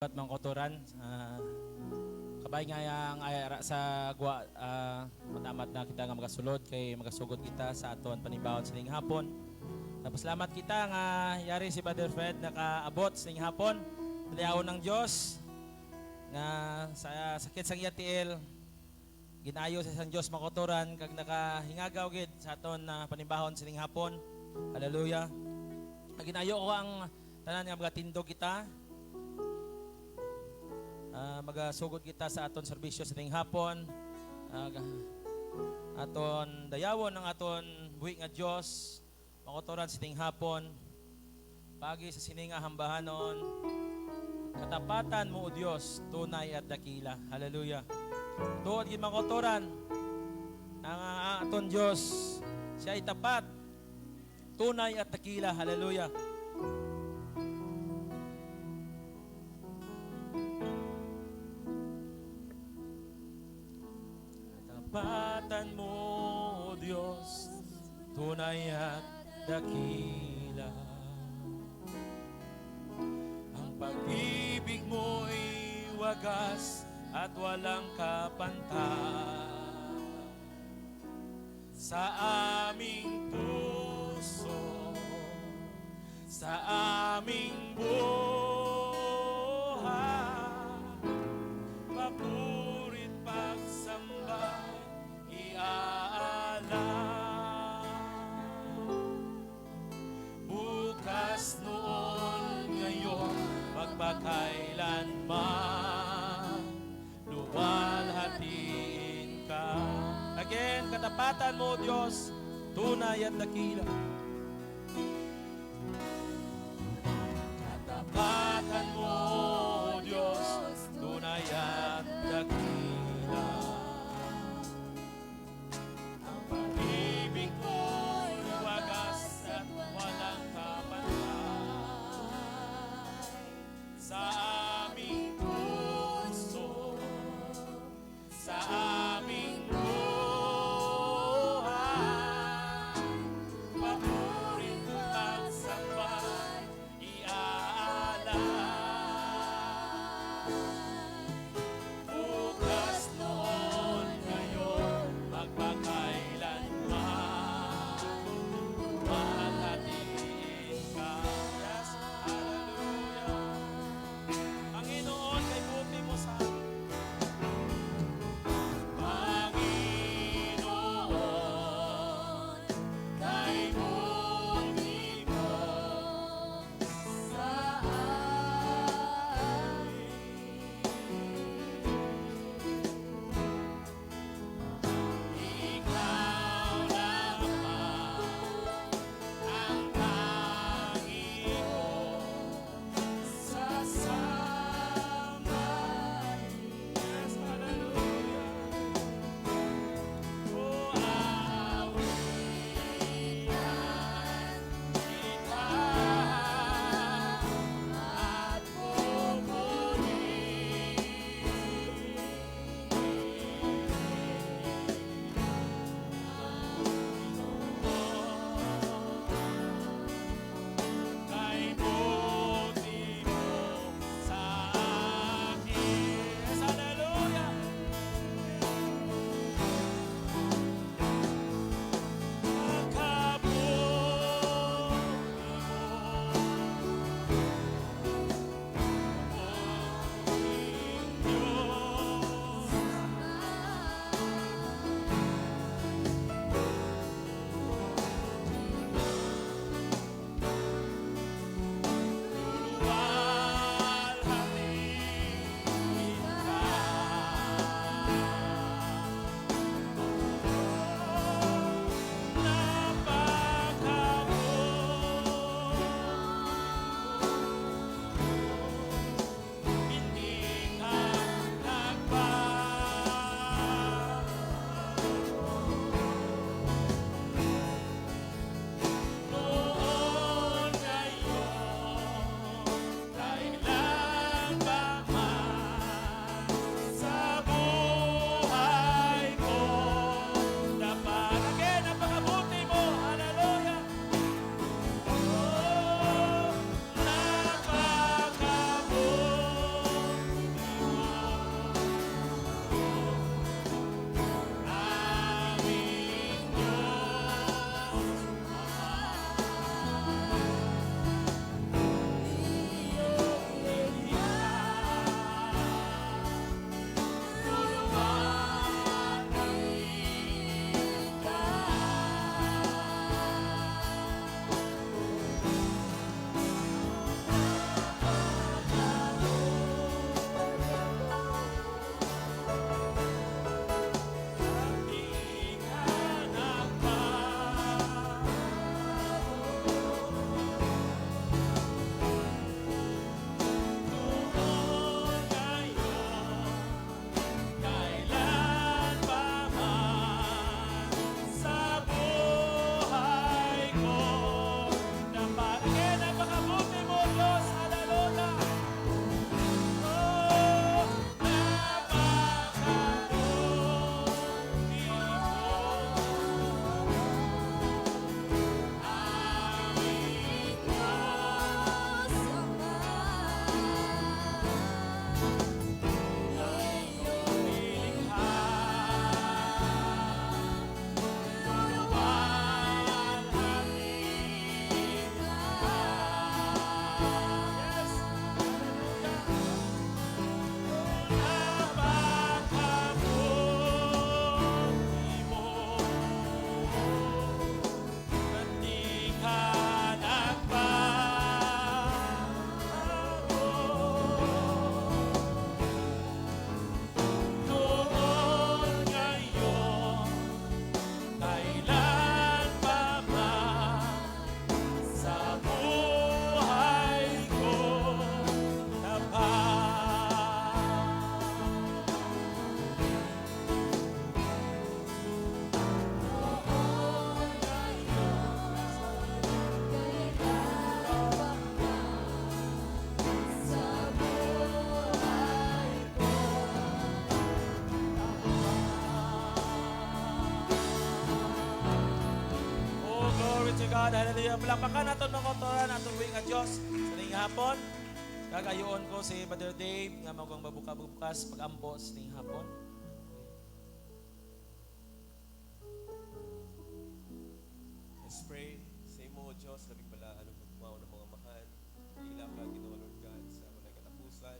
At mangkotoran kabay nga yang ayara sa gwa matamat na kita nga magasulod kay magasugod kita sa aton panibawon sining hapon. Tapos salamat kita nga yari si Brother Fred nakaabot sining hapon. Paliawon ng Dios nga sa sakit sang iyatiil ginayo sa San Dios mangkotoran kag nakahingagaw gid sa aton panibawon sining hapon. Hallelujah. Ginayo ko ang tanan nga magatindog kita. Magasugod kita sa aton serbisyo sa ting hapon, aton dayawon ng aton buhi nga Dios makotoran sa ting hapon pagi sa sininga hambahanon katapatan mo o Dios tunay at dakila. Hallelujah. Tuod gid makotoran ang aton Dios, siya ay tapat, tunay at dakila. Hallelujah. Tapatan mo, O Diyos, tunay at dakila. Ang pag-ibig mo'y wagas at walang kapantay. Sa aming puso, sa aming buhay, papurit pagsamba bukas, noon, ngayon, magpakailanman, luwalhatiin ka. Again, katapatan mo, Diyos, tunay at dakila. Katapatan mo, Diyos, tunay at dakila. Sa aming puso, sa aming buhay, God. Hallelujah. Malapakan nato ng kotoran atong buhi nga Dios sa ning hapon. Kagayoon ko si Brother Dave nga magwang mabuka-bukas pag-ampo sa ning hapon. Let's pray. Sa imo, Diyos, labing balaan ang magmao ng mga mahal. Ila ka, Ginoo, Lord God, sa walay katapusan.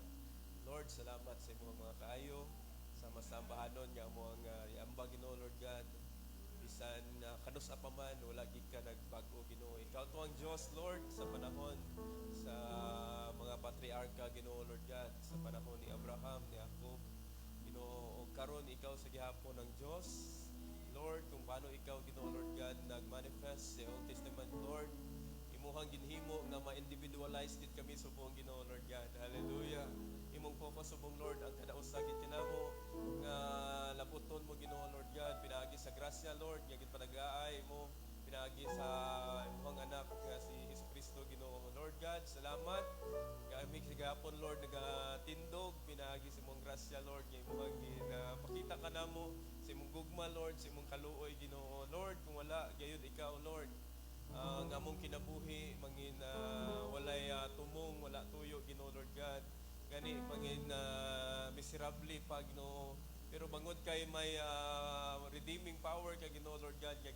Lord, salamat sa imo mga kaayo. Sa masambahanon nga mo ang iamba, Ginoo, Lord God. Bisan kanus pa man, wala gid ka nagbago, Ginoo. Ikaw to ang Diyos, Lord, sa panahon sa mga patriarka, Ginoo, Lord God, sa panahon ni Abraham, ni Jacob, Ginoo, o karon ikaw sa gihapon ng Diyos. Lord, kung paano ikaw, Ginoo, Lord God, nag-manifest sa Old Testament, Lord, imuhang ginhimo nga ma-individualize din kami subong, Ginoo, Lord God. Hallelujah. Imong focus subong, Lord, ang kadausag kinamo nga laputon mo, Ginoo, Lord God, pinaagi sa grasya, Lord, nga ginpanag-aay mo, pinaagi sa imong anak nga si Jesucristo, Ginoo, Lord God. Salamat. Kami sigapon, Lord, nagatindog, pinaagi sa imong grasya, Lord, nga imong pakita ka namo sa imong gugma, Lord, sa imong kaluoy, Ginoo, Lord, kung wala gayud ikaw, Lord, ang among kinabuhi mangin walay tumong, wala tuyo, Ginoo, Lord God, gani mangin miserable pa, Ginoo, pero bangod kay may redeeming power kay Ginoo, Lord God, kay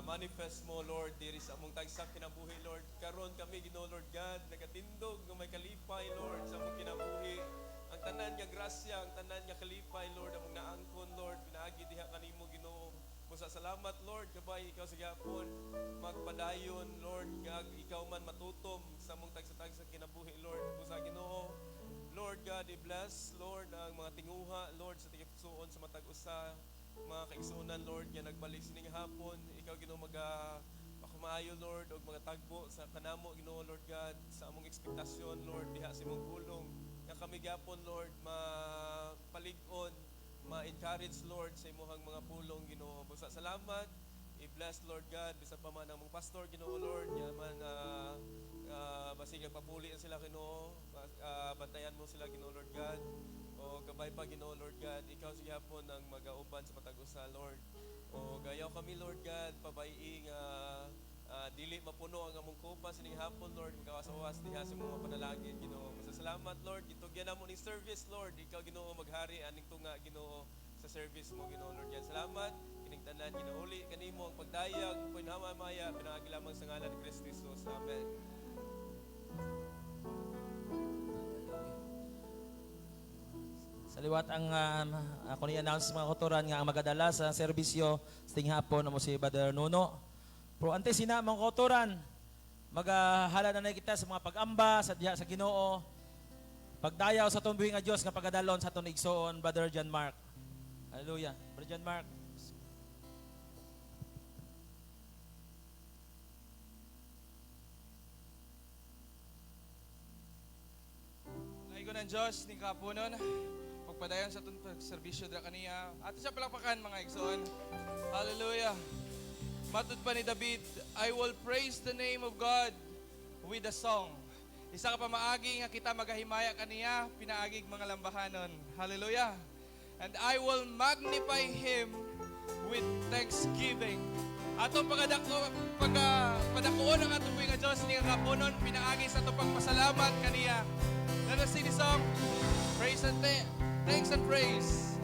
manifest mo, Lord, diri sa among tagsa kinabuhi, Lord. Karon kami, Ginoo, Lord God, nagatindog nga may kalipay, Lord, sa among kinabuhi. Ang tanan nga grasya, ang tanan nga kalipay, Lord, among naangkon, Lord, pinaagi diha kanimo, Ginoo. Musa salamat, Lord, kabay ikaw sa gihapon magpadayon, Lord, nga ikaw man matutom sa among tagsa-tagsa kinabuhi, Lord. Musa, Ginoo, Lord God, i-bless, Lord, ang mga tinguha, Lord, sa tigipsuon sa matag usa, mga kaigsunan, Lord, nga nagbalik sining hapon. Ikaw, Ginoo, makumaayo, Lord, og mga tagbo sa kanamo, Ginoo, Lord God, sa among ekspektasyon, Lord, diha sa imong pulong. Nga kami gapon, Lord, mapalig-on, ma-encourage, Lord, sa imuhang mga pulong, Ginoo. Busa salamat. I-bless, Lord God, bisa pa man ang mong pastor, Ginoo, Lord, nga man basig nagpapuli sila, Ginoo, bantayan mo sila, Ginoo, Lord God. O kabay pa, Ginoo, Lord God, ikaw sa gihapon ang mag-auban sa matag usa, Lord. O gayaw kami, Lord God, pabaying dili mapuno ang among kupa sining hapon, Lord, makawasawas diha sa mga panalangin, Ginoo. Masasalamat, Lord, gitugyan namo ning service, Lord. Ikaw, Ginoo, maghari aning tunga, Ginoo, sa service mo, Ginoo, Lord. Yan salamat kining tanan, ginauli kanimo ang pagdayag, pinamamaya, pinaagi lamang sa ngalan ni Kristo Jesus. Amen. Sa liwat ang ako ni-announce mga kotoran nga ang magadala sa serbisyo sa ting hapon mo si Brother Nuno. Pero antes sina mga kotoran, maghala na kita sa mga pag-amba sa diha sa Ginoo. Pagdayaw sa tumbuhi nga Dios nga pagadalon sa aton igsoon, Brother John Mark. Hallelujah. Brother John Mark. Naigo ng Diyos, ni kapunon, pagpadayon sa itong serbisyo dra kaniya. Ato siya palakpakan, mga igsoon. Hallelujah. Matud pa ni David, I will praise the name of God with a song. Isa ka pa maagi nga kita magahimaya kaniya, pinaagig mga lambahanon. Hallelujah. And I will magnify Him with thanksgiving. Atong padakuon ang atong nga Diyos ni kapunon, pinaagi sa itong pagpasalamat kaniya. Let us sing the song, praise and thanks and praise.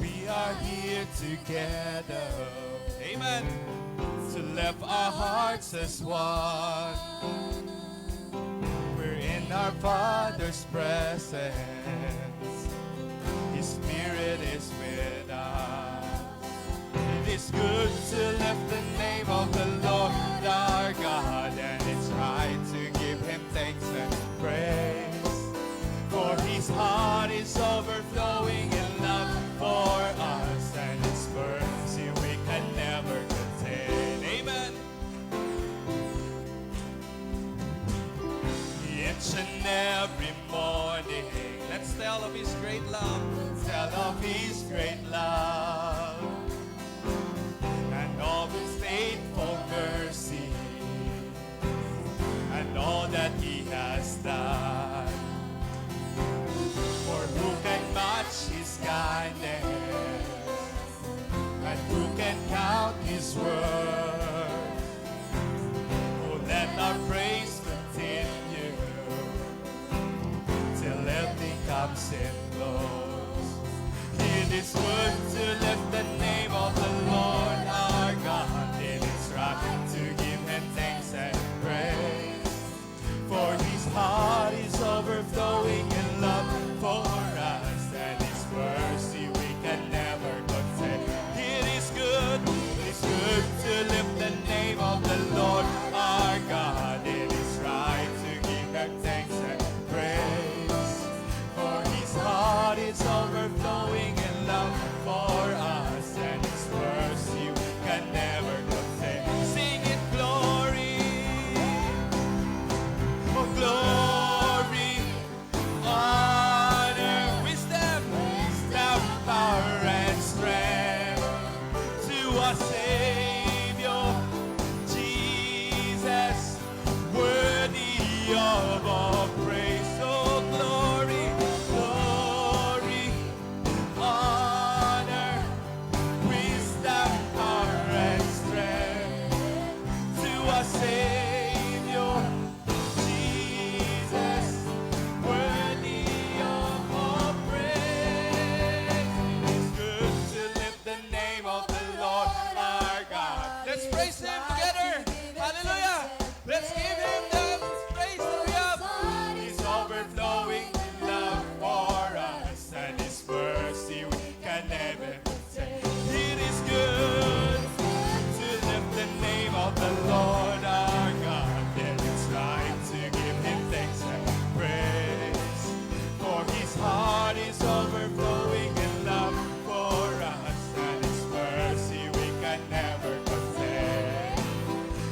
We are here together, Amen. to lift our hearts as one. We're in our Father's presence. His Spirit is with us. It is good to lift the name of the Lord our God, and it's right to give Him thanks and praise. For His heart is overflowing in love for us, and His mercy we can never contain. Amen. Each and every morning, Let's tell of His great love. tell of His great love, and all who stay sin flows. It is good to lift the name of the Lord our God. It is right to give him thanks and praise. For his heart is overflowing in love for us, and his mercy we can never contain. It is good to lift the name of the Lord our God. It is right to give him thanks and praise. For his heart is overflowing in love for us, and his mercy we can never contain. Sing it, glory, oh glory, honor, wisdom, power and strength to our Savior, Jesus, worthy of all praise. Oh, glory, glory, honor, wisdom, power and strength to our Savior, Jesus, worthy of all praise. It is good to lift the name of the Lord our God. Let's praise him together. Hallelujah. Let's give him the praise that we have. He's overflowing in love for us, and his mercy we can never contain. It is good to lift the name of the Lord our God. Then it's right to give him thanks and praise. For his heart is overflowing in love for us, and his mercy we can never contain.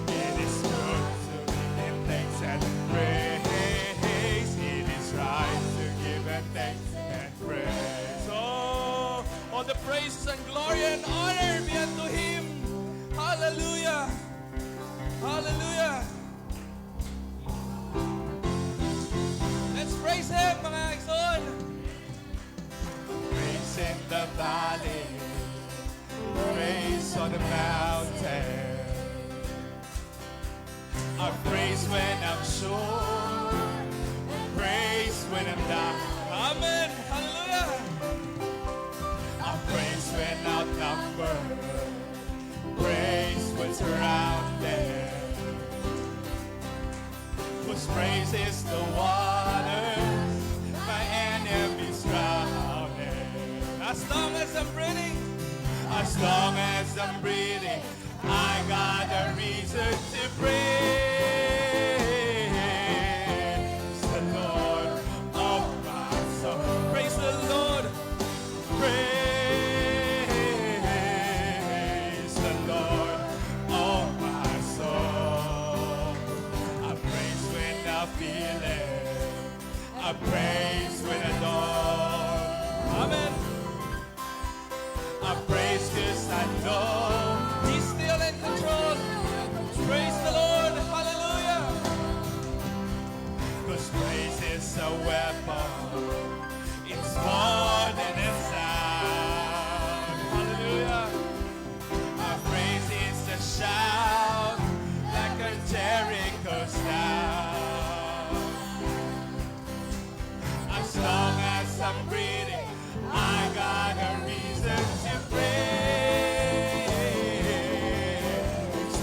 It is good to give him thanks and praise. It is right to give him thanks and praise. Oh, all the praise and glory and honor be unto him. Hallelujah. Hallelujah. Let's praise him, mga igsoon. Praise in the valley, praise on the mountain. I praise when I'm sure, praise when I'm down. Amen. Hallelujah. I praise when outnumbered, praise when surrounded. 'Cause praise is the water my enemies drowning. As long as I'm breathing, As long as I'm breathing, I got a reason to praise the Lord of my soul. praise the Lord. Praise the Lord of my soul. I praise when I feel it. I praise when I don't. Amen. I praise 'cause I know He's still in control. Praise the Lord. Hallelujah. 'cause praise is a weapon. It's more than a sound. Hallelujah. Our praise is a shout like a Jericho sound. As long as I'm breathing, I got a reason to praise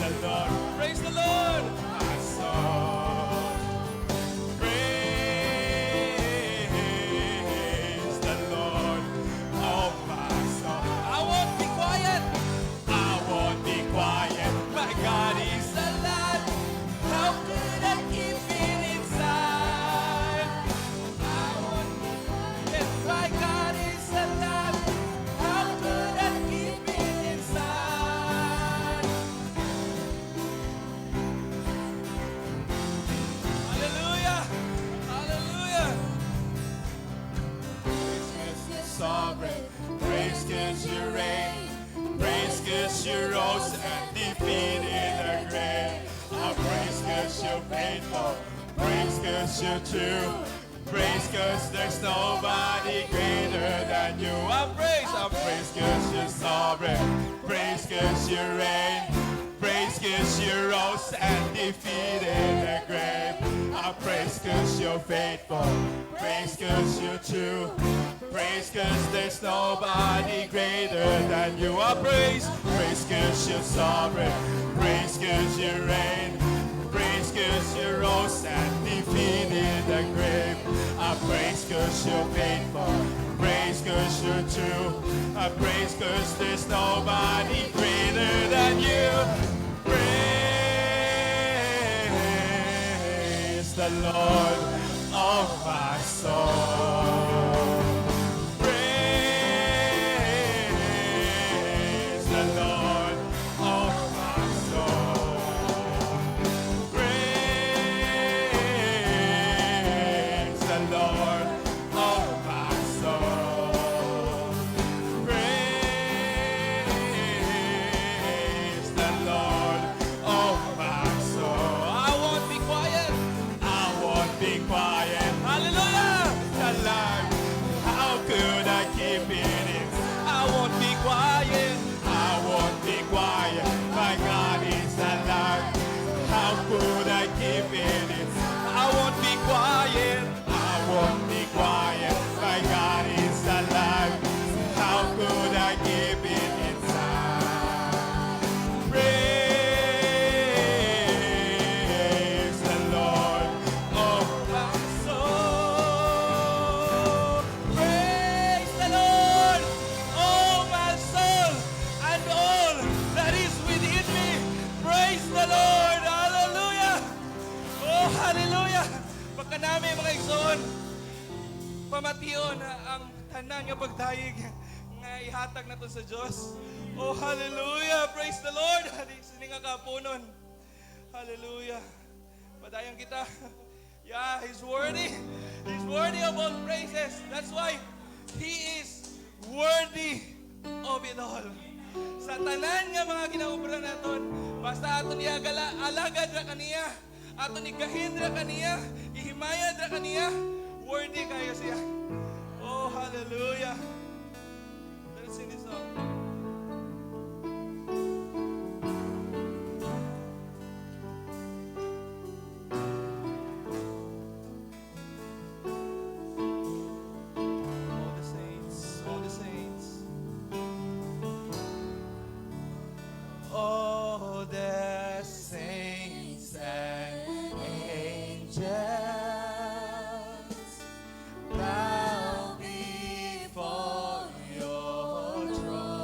the Lord. Praise the Lord. My soul, praise the Lord, oh my soul. I won't be quiet. I won't be quiet. My God is alive. How could I keep it inside? I won't be quiet. My God is alive. How could I keep it inside? Hallelujah. Hallelujah. Sovereign, praise 'cause you reign, praise 'cause you rose and defeated the grave. I praise 'cause you're faithful, praise 'cause you're true, praise 'cause there's nobody greater than you. I praise 'cause you're sovereign, praise 'cause you reign, praise 'cause you rose and defeated the grave. I I praise 'cause you're faithful. Praise 'cause you're true. Praise 'cause there's nobody greater than you. I praise 'cause you're sovereign. Praise 'cause you reign. Praise 'cause you rose and defeated the grave. I praise 'cause you're faithful. Praise 'cause you're true. I praise 'cause there's nobody greater than you. Praise the Lord of my soul. Praise the Lord of my soul. Praise the Lord of my soul. Praise the Lord of my soul. I won't be quiet. I won't be quiet. Hallelujah. The Lord, how could I keep it in? I won't be quiet. I won't be quiet. My God is alive. How could I keep it in? I won't be quiet. I won't be quiet. My God is alive. How could I keep it inside? Praise the Lord of my soul. Praise the Lord, oh my soul, and all that is within me. Praise the Lord. Hallelujah. Oh, hallelujah. Pagka namin mga igsoon, pamation ang tanan nga pagdayeg nga ihatag nato sa Dios. Oh, hallelujah. Praise the Lord. Sini nga kapunon. Hallelujah. Padayon kita. Yeah, He's worthy. He's worthy of all praises. That's why He is worthy of it all. Sa tanan nga mga ginaubra naton, basta aton iagala alagad ra kaniya, aton igahin ra kaniya, ihimayad ra kaniya, worthy kayo siya. Oh, hallelujah. Let's sing this song. All the saints, all the saints. All the saints and angels bow before your throne.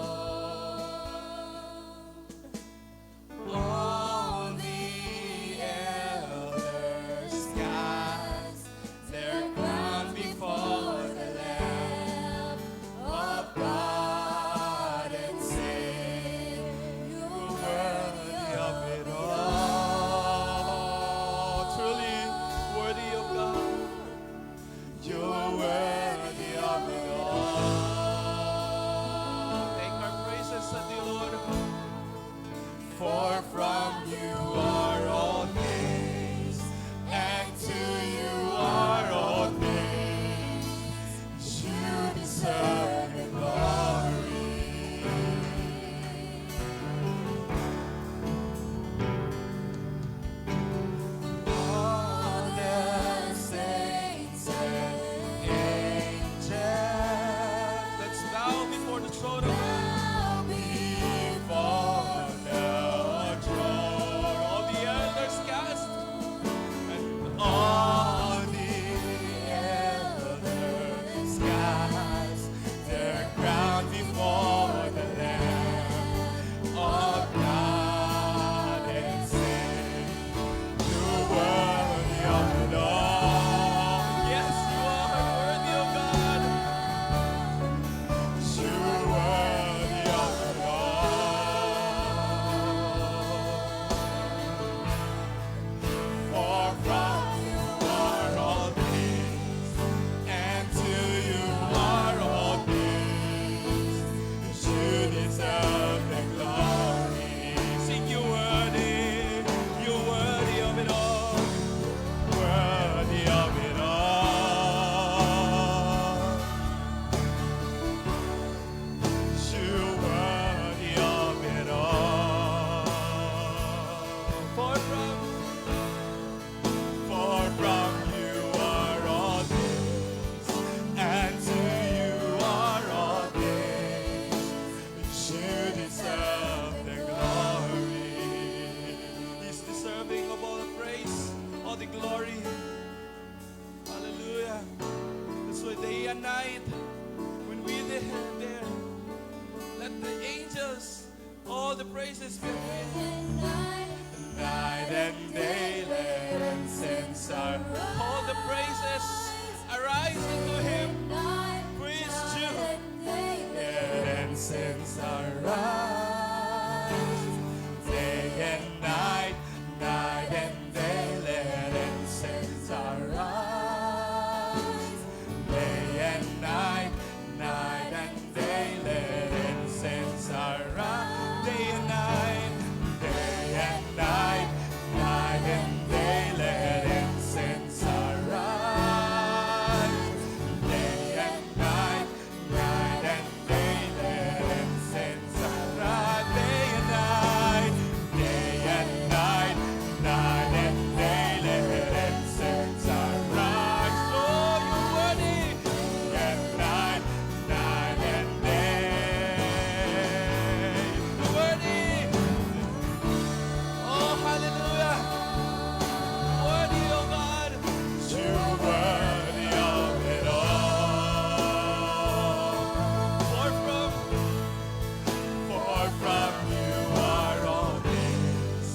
the praises be unto him. Night and day, let incense arise. All the praises arise unto him. Who is Jew. Let incense arise. Day and night, night and day, let incense arise. Day and night, night and day, let incense arise. Day and night, day and night, night and day, let incense arise. Day and night, night and day, let incense arise. Day and night, day and night, night and day, let incense arise. Oh, you're worthy. Day and night, night and day. You're worthy. Oh, hallelujah. Worthy, O God. You're worthy of it all. For from you are all things,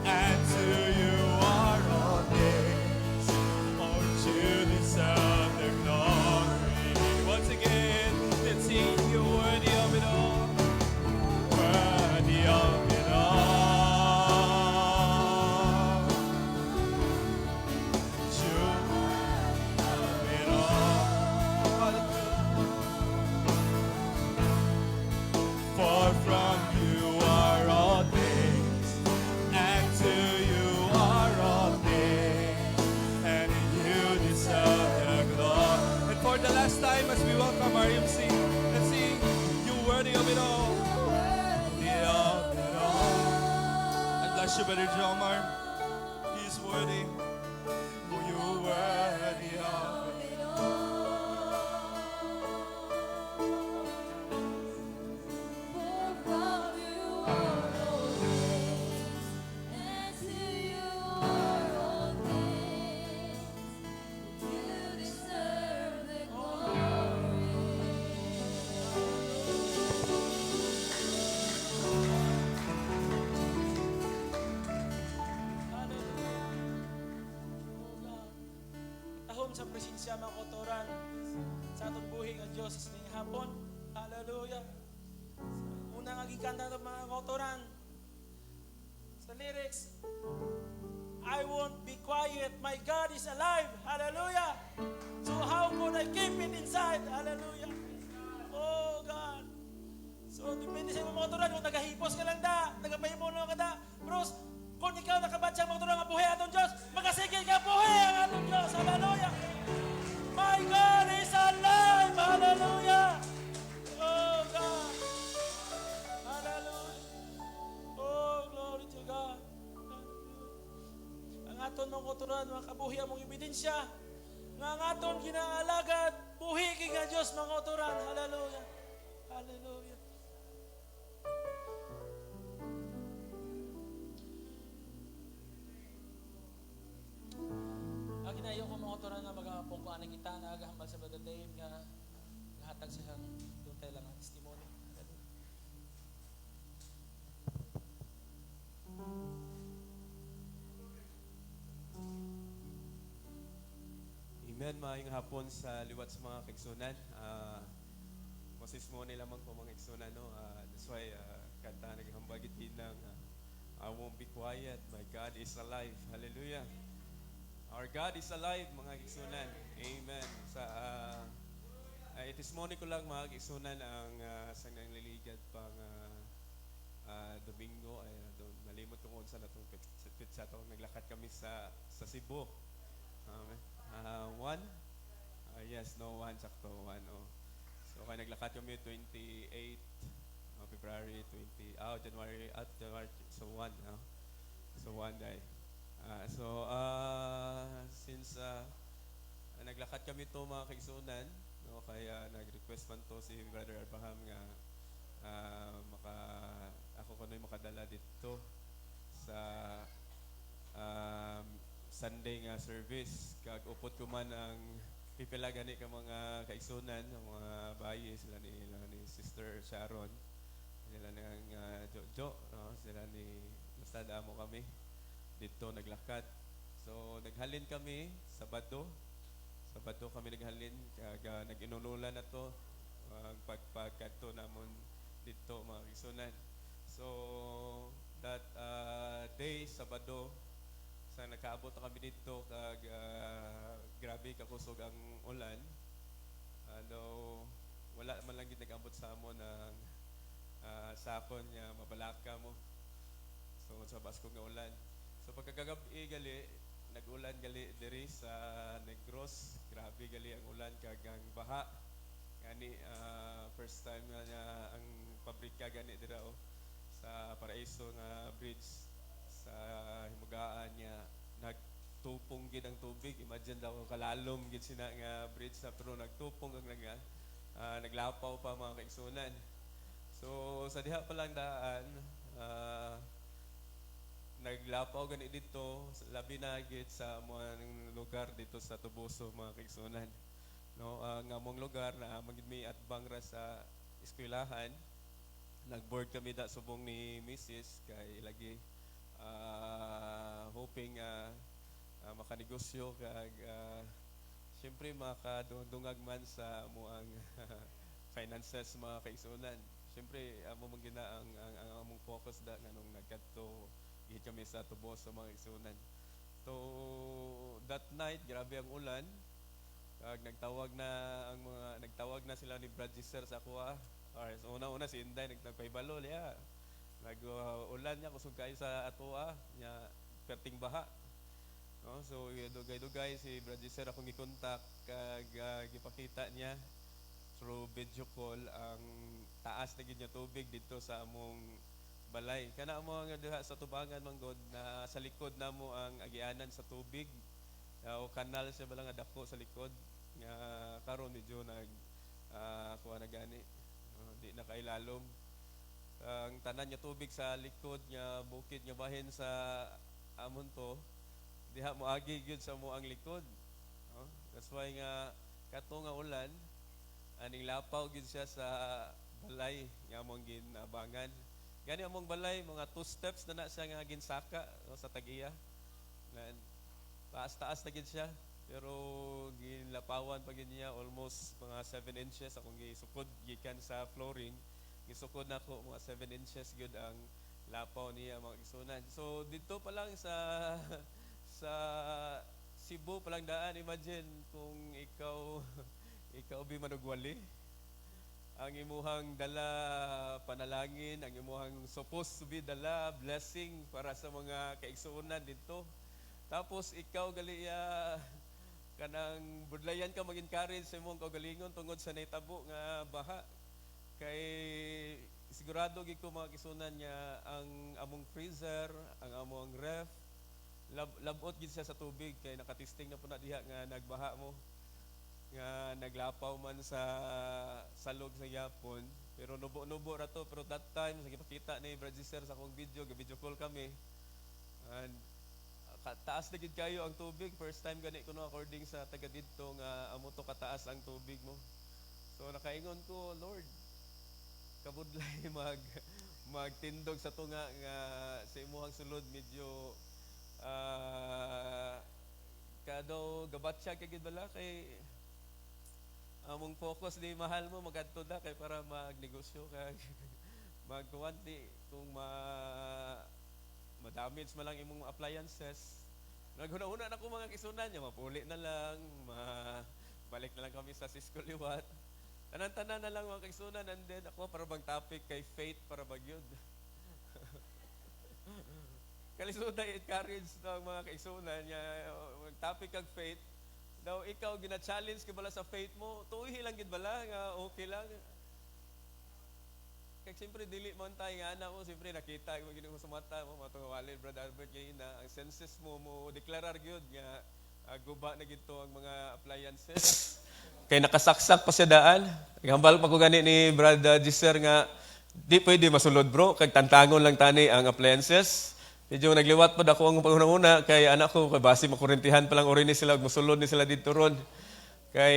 and to you are all things. For you deserve the glory. Once again, let's sing. You're worthy of it all. Worthy of it all. You're worthy of it all. For from you are all things, and to you are all things, and in you deserve the glory. And for the last time, as we welcome our MC, let's sing, You worthy of it all. Worthy of it all. God bless you, Brother Jomar. He is worthy. For you worthy of it Tahom sa presensya mga kotoran sa atong buhi nga Dios sa ning hapon. Hallelujah. Una nga gikanta ng mga kotoran sa lyrics, I won't be quiet, my God is alive. Hallelujah. So how could I keep it inside? Hallelujah. Oh God. So depende sa mga kotoran kung nagahipos ka lang da, nagapahimuno ka da. Bros, kung ikaw nakabatsang mga kotoran nga buhi atong Dios, magasigil ka buhi ang atong Dios. Hallelujah. My God is alive. Hallelujah. Oh God. Hallelujah. Oh, glory to God. Hallelujah. Ang aton mga kotoran, mga kabuhi among ebidensya, nga ang aton ginaalagad, buhi kay nga Diyos mga kotoran. Hallelujah. Hallelujah. Ang ginayo ko mga kotoran nga magapungkuan na kita, nagahambal sa Brother Dave nga nahatag sa siyang doon tayo lang ang testimony. Hallelujah. Amen. Maayong hapon sa liwat sa mga kaigsunan. Moses mo nila lamang po mga kaigsunan. No? That's why kanta naghambagit din ng I won't be quiet. My God is alive. Hallelujah. Our God is alive, mga kaigsunan. Amen. Sa testimony ko lang mga kaigsunan ang sa nangliligad pang Domingo ay doon nalimot ko kung saan natong pitsa to. Naglakad kami sa Cebu. Amen. One? Yes, no, one. Sakto, one. Oh. So, kaya naglakad kami 28 February, January, January. So, one. So, one day. Since naglakad kami to mga kaigsunan, no, kaya nag-request man to si Brother Abraham nga ako kuno'y makadala dito sa Sunday nga service. Kag upot ko man ang pipila gani ka mga kaigsunan, ang mga bayi sila ni Sister Sharon, sila ng Jojo, ni Lasada mo kami dito naglakad. So naghalin kami Sabado kami naghalin kag nag-inunulan na to ang pagpagkadto namon dito mga kigsunan. So that day Sabado sa nakaabot na kami dito kag grabe kakusog ang ulan. Ano wala man lang gid nag-abot sa amon ng sakon nga mabalaka mo. So sa basko nga ulan. So pagkagabi gali nag-ulan gali diri sa Negros. Grabe gali ang ulan kag ang baha. Gani first time nga ang pabrika gani dira sa Paraiso nga bridge sa himugaan niya nagtupong gid ang tubig. Imagine daw kalalom gid sina nga bridge na pero nagtupong ang nga naglapaw pa mga kaigsunan. So sa diha pa lang daan naglapaw gani dito labi na gid sa mga lugar dito sa Tubuso mga kaigsunan. No, ang among lugar na magid may atbang ra sa eskwelahan. Nagboard kami da subong ni Mrs. kay lagi hoping makanegosyo kag syempre makadungag man sa amuang finances mga kaigsunan. Syempre amo man gina ang among focus da nganong nagkadto gihit kami sa Tubuso mga kaigsunan. So that night grabe ang ulan. Kag nagtawag na sila ni Brad Gisser sa kuha. Alright, so una si Inday nagpaibalo niya. Ulan niya kusog kayo sa atoa nya perting baha. No, so dugay-dugay si Brad Gisser akong gikontak kag gipakita niya through video call ang taas na gid niya tubig dito sa among balay. Kana mo nga diha sa tubangan manggod na sa likod namo ang agianan sa tubig. O kanal siya bala nga dako sa likod nga karon medyo kuha na gani di na kailalom ang tanan nga tubig sa likod nga bukid nga bahin sa amon to diha moagi gyud sa moang likod. That's why nga kato nga ulan aning lapaw gyud siya sa balay nga among ginabangan. Gani among balay mga 2 steps na siya nga ginsaka sa tag-iya. Taas-taas na gid siya pero ginlapawan pa gid niya almost mga 7 inches akong gisukod gikan sa flooring. Gisukod nako mga 7 inches gyud ang lapaw niya mga igsunan. So dito pa lang sa Cebu pa lang daan, imagine kung ikaw bi manugwali. Ang imuhang dala panalangin, ang imuhang supposed to be dala blessing para sa mga kaigsuonan dito. Tapos ikaw galiya kanang budlayan ka mag-encourage sa imong kaugalingon tungod sa naitabo nga baha. Kay sigurado gid ko mga kisunan niya ang among freezer, ang among ref, labot gid siya sa tubig kay nakatisting na po na diha nga nagbaha mo. Nga naglapaw man sa salog sa yapon pero nubo-nubo ra to pero that time sa gipakita ni Brad Gisser sa akong video call kami and taas na gid kayo ang tubig. First time gani ko no according sa taga didto nga amo to kataas ang tubig mo. So nakaingon ko, Lord, kabudlay magtindog sa tunga nga sa imuhang sulod medyo kadaw gabatsa kay gid bala kay among focus di mahal mo magadto da kay para magnegosyo kag magkuwanti kung ma-damage man lang imong appliances. Naguna-una na ko mga kisunan niya, mapuli na lang, balik na lang kami sa Cisco Liwat. Tanan-tanan na lang mga kisunan and then ako para bang topic kay faith para bagyod. Kalisuda encourage ng mga kaisunan niya, topic kag faith. Daw ikaw gina-challenge ka bala sa faith mo, tuwi lang gid bala nga okay lang. Kaya siyempre, dili man tayo nga anak mo, siyempre nakita mo gini mo sa mata mo, matungawalin, Brother Albert, ngayon na ang senses mo deklarar yun, nga guba na gito ang mga appliances. Kaya nakasaksak pa siya daan. Hambal pa ko gani ni Brother Gisser nga, di pwede masulod bro, kag tantangon lang tani ang appliances. Medyo nagliwat pa ako ang pangunang-una, kay anak ko, kay basi makurintihan pa lang orin ni sila, musulod ni sila dito ron. Kay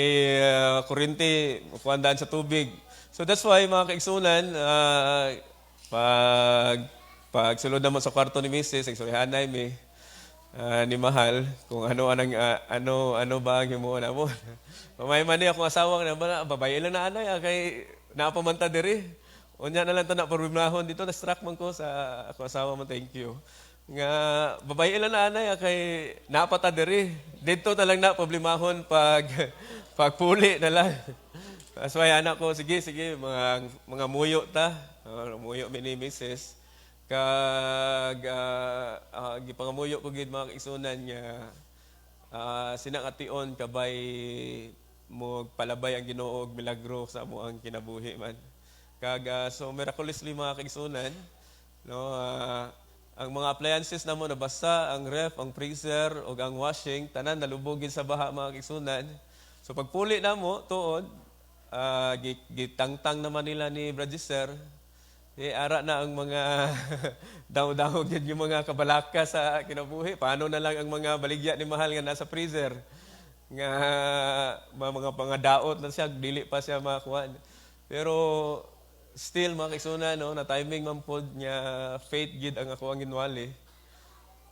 kurinti, makuhandaan sa tubig. So that's why mga kaigsunan, pag Pag sulod naman sa kwarto ni Mrs., nagsulihanay mi, ni Mahal, kung ano ba ang himuon na mo. Mamay man niya akong asawang na babae lang na anay, kay napamanta diri. Unya na lang ito na problemahon dito, na-struck man ko sa ako asawa mo, thank you. Nga, babae lang na anay, kay napata diri. Dito na lang na problemahon pagpuli na lang. So ay anak ko, sige, mga muyo ta. Muyo mi ni Mrs. Kag gipangamuyo ko gid mga kaigsunan nga sinangation kabay mo palabay ang Ginoo og milagro sa amo ang kinabuhi man. Kag so miraculously mga kaigsunan, no, ang mga appliances namo nabasa, ang ref, ang freezer ug ang washing tanan nalubogin sa baha mga kaigsunan. So pagpuli namo tuod gitangtang naman nila ni Bradiser. Ara na ang mga daw-daw yung mga kabalaka sa kinabuhi. Paano na lang ang mga baligya ni Mahal nga nasa freezer? Nga mga daot na siya, dili pa siya makakuha. Pero still, mga kaisuna, no, na timing man po niya, faith gid ang ako ang ginwali.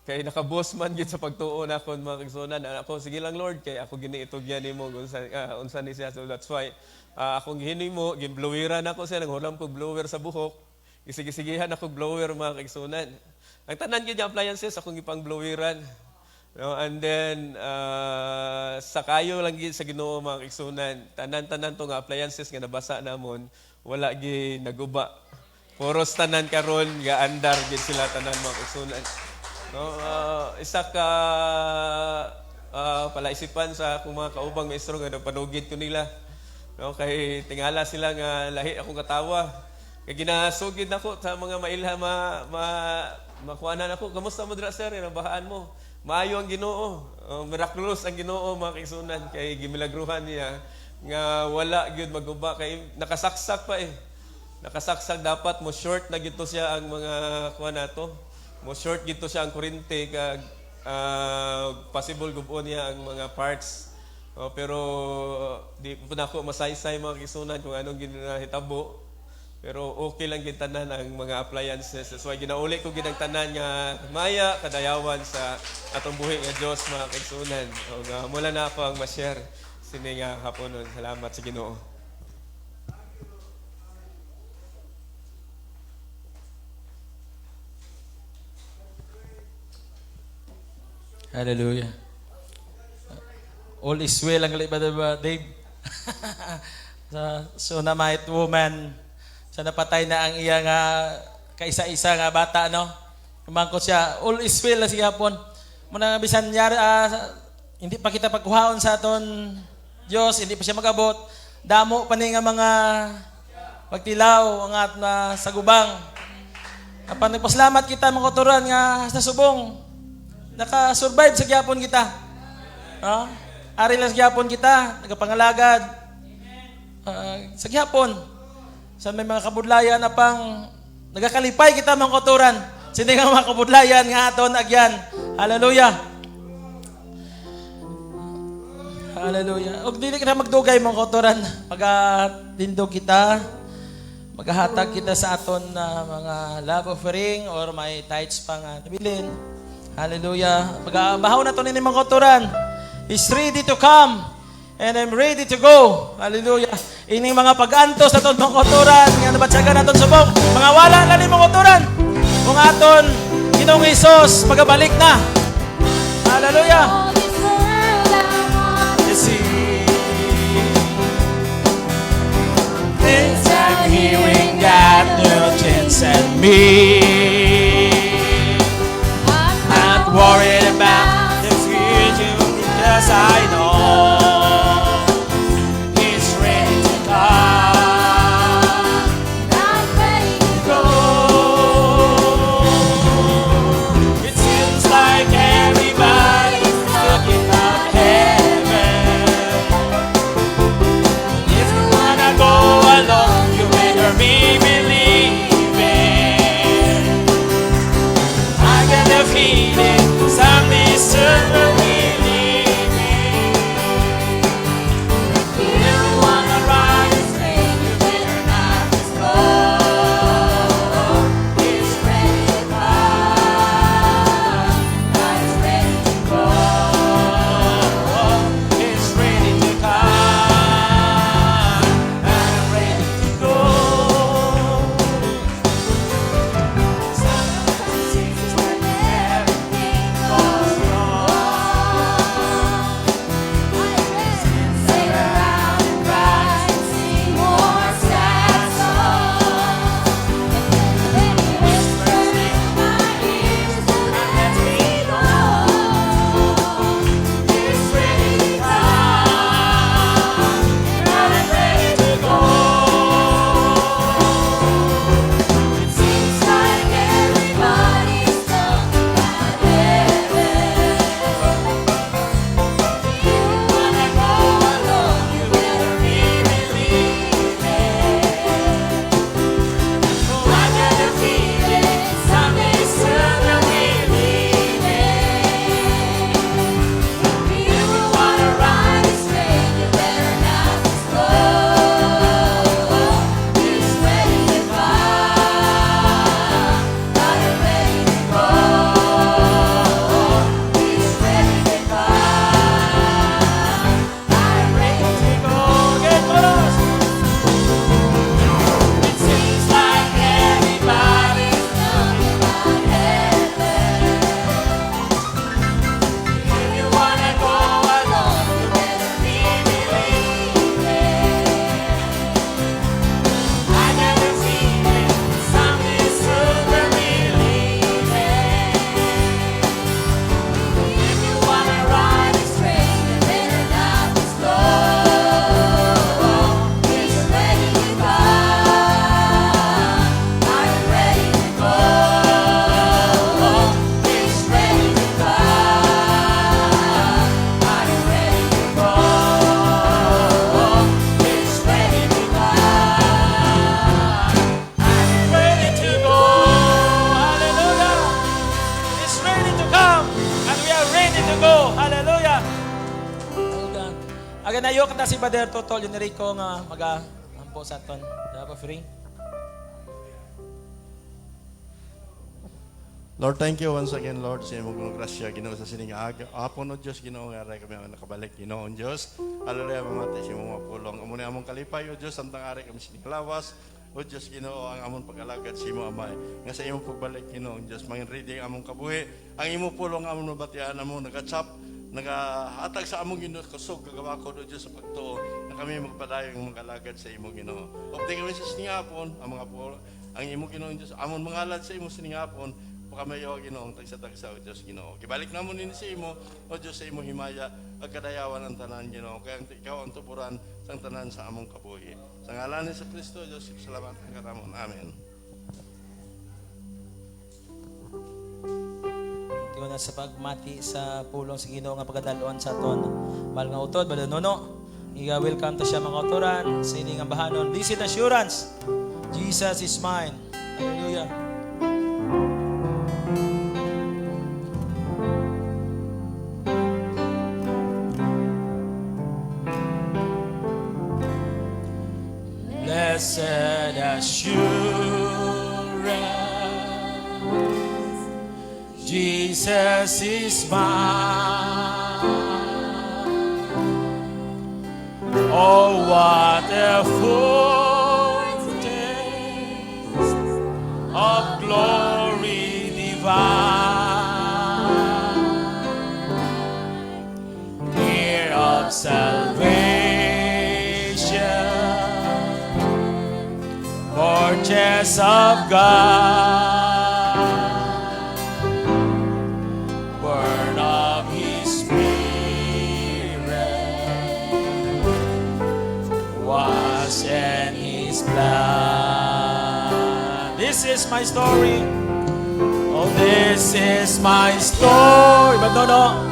Kaya nakabos man gid sa pagtuon ako, mga kaisuna, na ako, sige lang Lord, kaya ako giniitugyan ni mo, unsa ni siya. So that's why, akong gihini mo, ginbloweran ako siya, nanghulam ko blower sa buhok. Isigi-sigihan ako blower mga kaigsunan. Ang tanan gyud yung appliances akong ipang bloweran. No, and then sa kayo lang gyud sa Ginoo mga kaigsunan. Tanan-tanan tong appliances nga nabasa namon, wala gyud naguba. Puros tanan karon nga andar gyud sila tanan mga kaigsunan. No, isa ka palaisipan sa akong mga kaubang maestro nga nagpanugid ko nila. No, kay tingala sila nga lahi akong katawa. Kaya ginasugid nako sa mga mailha makuanan ako. Kamusta mo dira sir? Nabahaan mo. Maayo ang Ginoo. Miraculous ang Ginoo mga kaigsunan kay gimilagruhan niya nga wala gyud maguba kay nakasaksak pa eh. Nakasaksak dapat mo short na gito siya ang mga kuan nato. Mo short gito siya ang kuryente kag possible gubon niya ang mga parts. Pero di po na ako masaysay mga kaigsunan kung anong ginahitabo. Pero okay lang gid tanan ang mga appliances. So ginauli ko gid ang tanan nga maya kadayawan sa atong buhi nga Dios mga kaigsunan. O mula na ako ang ma-share sini nga haponon. Salamat sa Ginoo. Hallelujah. All is well ang ba Dave? So na might woman sa napatay na ang iya nga kaisa-isa nga bata, no? Kumangkot siya, all is well na siya hapon. Muna bisan niya, hindi pa kita pagkuhaon sa aton Diyos, hindi pa siya magabot. Damo pa ni nga mga pagtilaw, ang at na sagubang. Apan nagpasalamat kita mga kotoran nga sa subong. Naka-survive sa gyapon kita. Ari lang sa gyapon kita, nagapangalagad. Sa gyapon. Sa may mga kabudlayan na pang nagakalipay kita mga kotoran. Sindi nga mga kabudlayan nga aton agyan. Hallelujah. Hallelujah. Og dili kita magdugay mga kotoran. Magatindog kita. Maghahatag kita sa aton na mga love offering or may tithes pang nabilin. Hallelujah. Magabahaw na to ni mga kotoran. He's ready to come. And I'm ready to go. Hallelujah. Ining mga pag-antos na itong kotoran, nga nabatsagan natin subok. Mga wala na ni mga kotoran. Kung aton, Ginoong Isos, magabalik na. Hallelujah. Things I'm hearing got no chance at me. Not worried about the future because I know panayo kanta si Brother Totol yun Rico nga mag-ampo sa aton. Dapat free. Lord, thank you once again, Lord, sa imong grasya, Ginoo, sa sining apon o Diyos, Ginoo, nga rin kami ang nakabalik, Ginoo, Diyos. Hallelujah, mamati sa imong mapulong. Amo na among kalipay, o Diyos, samtang ari kami sining lawas, o Diyos, Ginoo, ang among pag-alagad sa imong amay. Nga sa imong pagbalik, Ginoo, Diyos, mangin reading among kabuhi, ang imong pulong, among nabatian, among nagachap, nagahatag sa among Ginoo, kusog, kagawa ko, o Diyos, sa pagtuo, na kami magpadayong mag-alagad sa imong Ginoo. Opting kami sa sining hapon, ang mga pulong, ang imong Ginoo, Diyos, among mangalad sa imong sining hapon, kamayo Ginoo tagsa-tagsa o Diyos Ginoo. Gibalik namon din sa imo o Diyos sa imo himaya ag kadayawan ang tanan Ginoo. Kaya ikaw ang tuburan sang tanan sa among kabuhi. Sa ngalan ni sa Kristo Diyos, salamat ang karamon. Amen. Tingnan na sa pagmati sa pulong sa Ginoo nga pagdalon sa aton. Mahal nga utod, Brother Nono. Welcome to siya mga autoran sa ining ambahanon. Blessed assurance. Jesus is mine. Hallelujah. Blessed assurance, Jesus is mine. Oh, what a foretaste of glory divine, near of salvation. Fortress of God, born of His Spirit, washed in His blood. This is my story. Oh, this is my story. But no.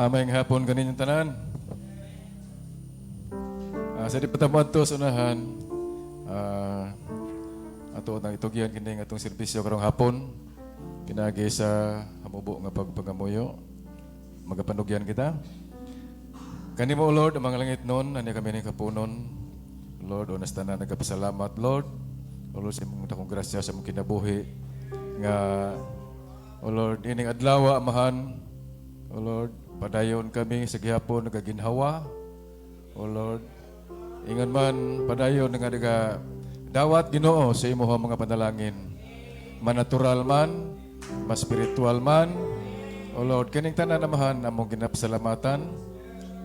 Amayng hapon kaninyong tanan. Sa di patamuan to sa unahan, ato nang itugyan kining atong serbisyo karong hapon. Pinagi sa hamubo nga pagpagamuyo. Magapanugyan kita. Kanimo o Lord, ang mga langit nun, ani kami ni kapunon. Lord, onas tanan nagapasalamat, Lord. O Lord, sa imong takong grasya sa imong kinabuhi. Nga, O Lord, ining adlaw amahan, O Lord, padayon kami sa gihapon nagaginhawa. O Lord, ingon man padayon nga dawat Ginoo sa imong mga panalangin. Manatural man, mas spiritual man. O Lord, kining tanan amahan among ginapasalamatan.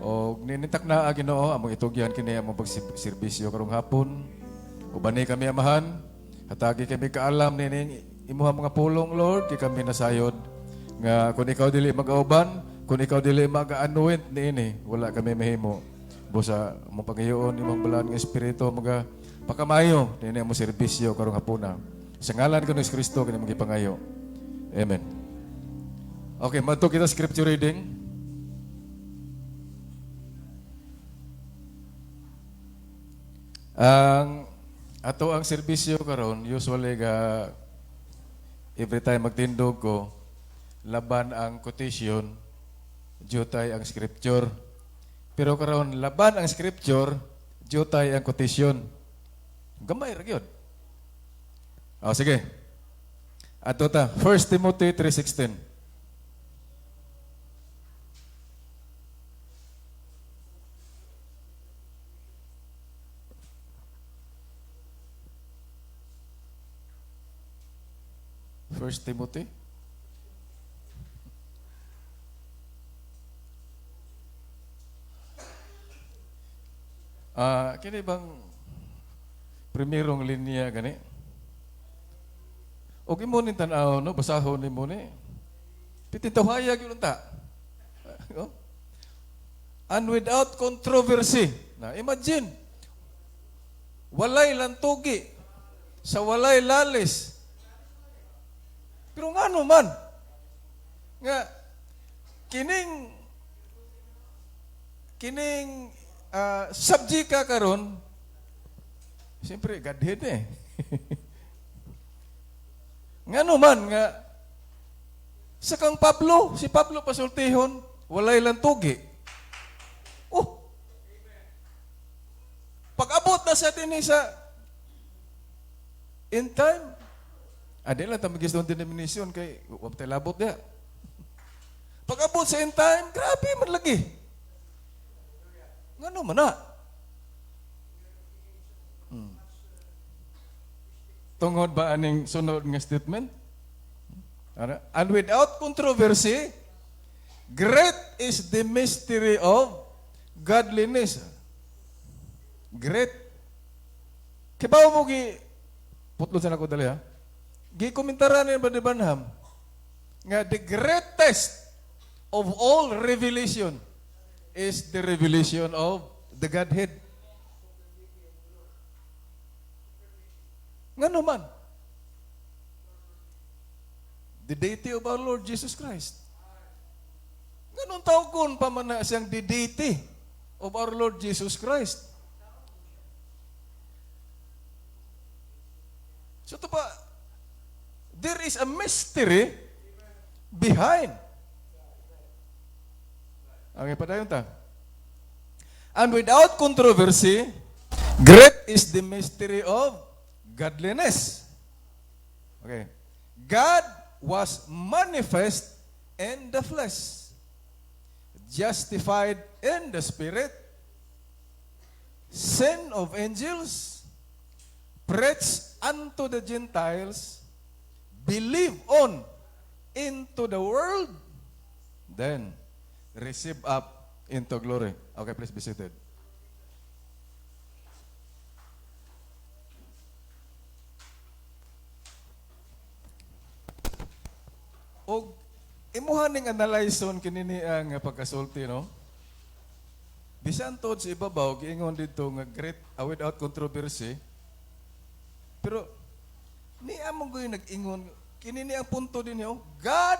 O ninitak na Ginoo among itugyan kini among pagserbisyo karong hapon. Ubani kami amahan, hatagi kami kaalam nining imuha mga pulong Lord, kay kami nasayod nga kung ikaw dili mag-auban, kung ikaw dili mag-anoint niini, wala kami mahimo. Busa mo pangayoon imong balaan nga espiritu mga pakamayo niini among serbisyo karong hapuna. Sa ngalan ko ni Kristo kini magipangayo. Amen. Okay, madto kita scripture reading. Ang serbisyo karon usually ga every time magtindog ko laban ang quotation, jutay ang scripture. Pero karon laban ang scripture, jutay ang quotation. Gamay ra gyud. Sige. Ato ta, 1 Timothy 3:16. First Timothy. Kini bang primerong linya gani? O imo ni tan-aw no basahon nimo ni. Pitintawhayag yun ta. Oh? And without controversy. Na imagine. Walay lantugi sa walay lalis. Pero ngano man nga kining subject ka karon, siyempre Godhead eh. Ngano man nga sa kang Pablo, si Pablo pasultihon, walay lantugi. Oh. Pag-abot na sa din sa in time, adela ta magis doon denomination kay wa tay labot dia. Pag-abot sa in time, grabe man lagi. Ngano man na? Tungod ba aning sunod nga statement? And without controversy, great is the mystery of godliness. Great. Kibaw mo putlon sa nako dali ha. Gikomentara ni Brother Branham nga the greatest of all revelation is the revelation of the Godhead. Ngano man? The deity of our Lord Jesus Christ. Ganun tawgon pa man na siyang the deity of our Lord Jesus Christ. So ito pa, there is a mystery behind. Ang ipadayon ta. And without controversy, great is the mystery of godliness. Okay. God was manifest in the flesh, justified in the spirit, seen of angels, preached unto the Gentiles, believed on into the world, then receive up into glory. Okay, please be seated. O imuha ning analyzon kinini ang pagkasulti, no? Bisan tod sa ibabaw giingon dito nga great without controversy. Pero ni among goy nag-ingon kinini ang punto din yo. God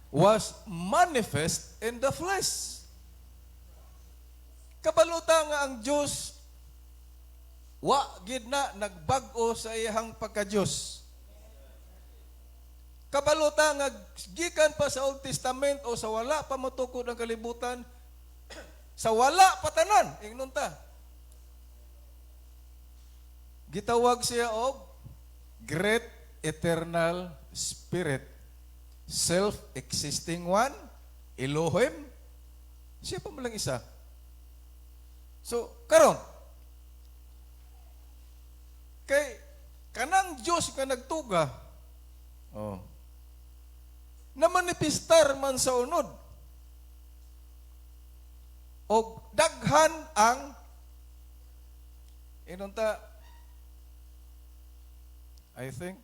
was manifest in the flesh. Kabaluta nga ang Dios wa gid na nagbag-o sa iyang pagka-Dios. Kabaluta nga gikan pa sa Old Testament o sa wala pa matukod ang kalibutan, sa wala patanan, ingnon ta. Gitawag siya og great eternal spirit, self-existing one, Elohim. Siya pa man lang isa. So, karon kay kanang Dios nga nagtuga, na manifestar man sa unod. O daghan ang inunta, I think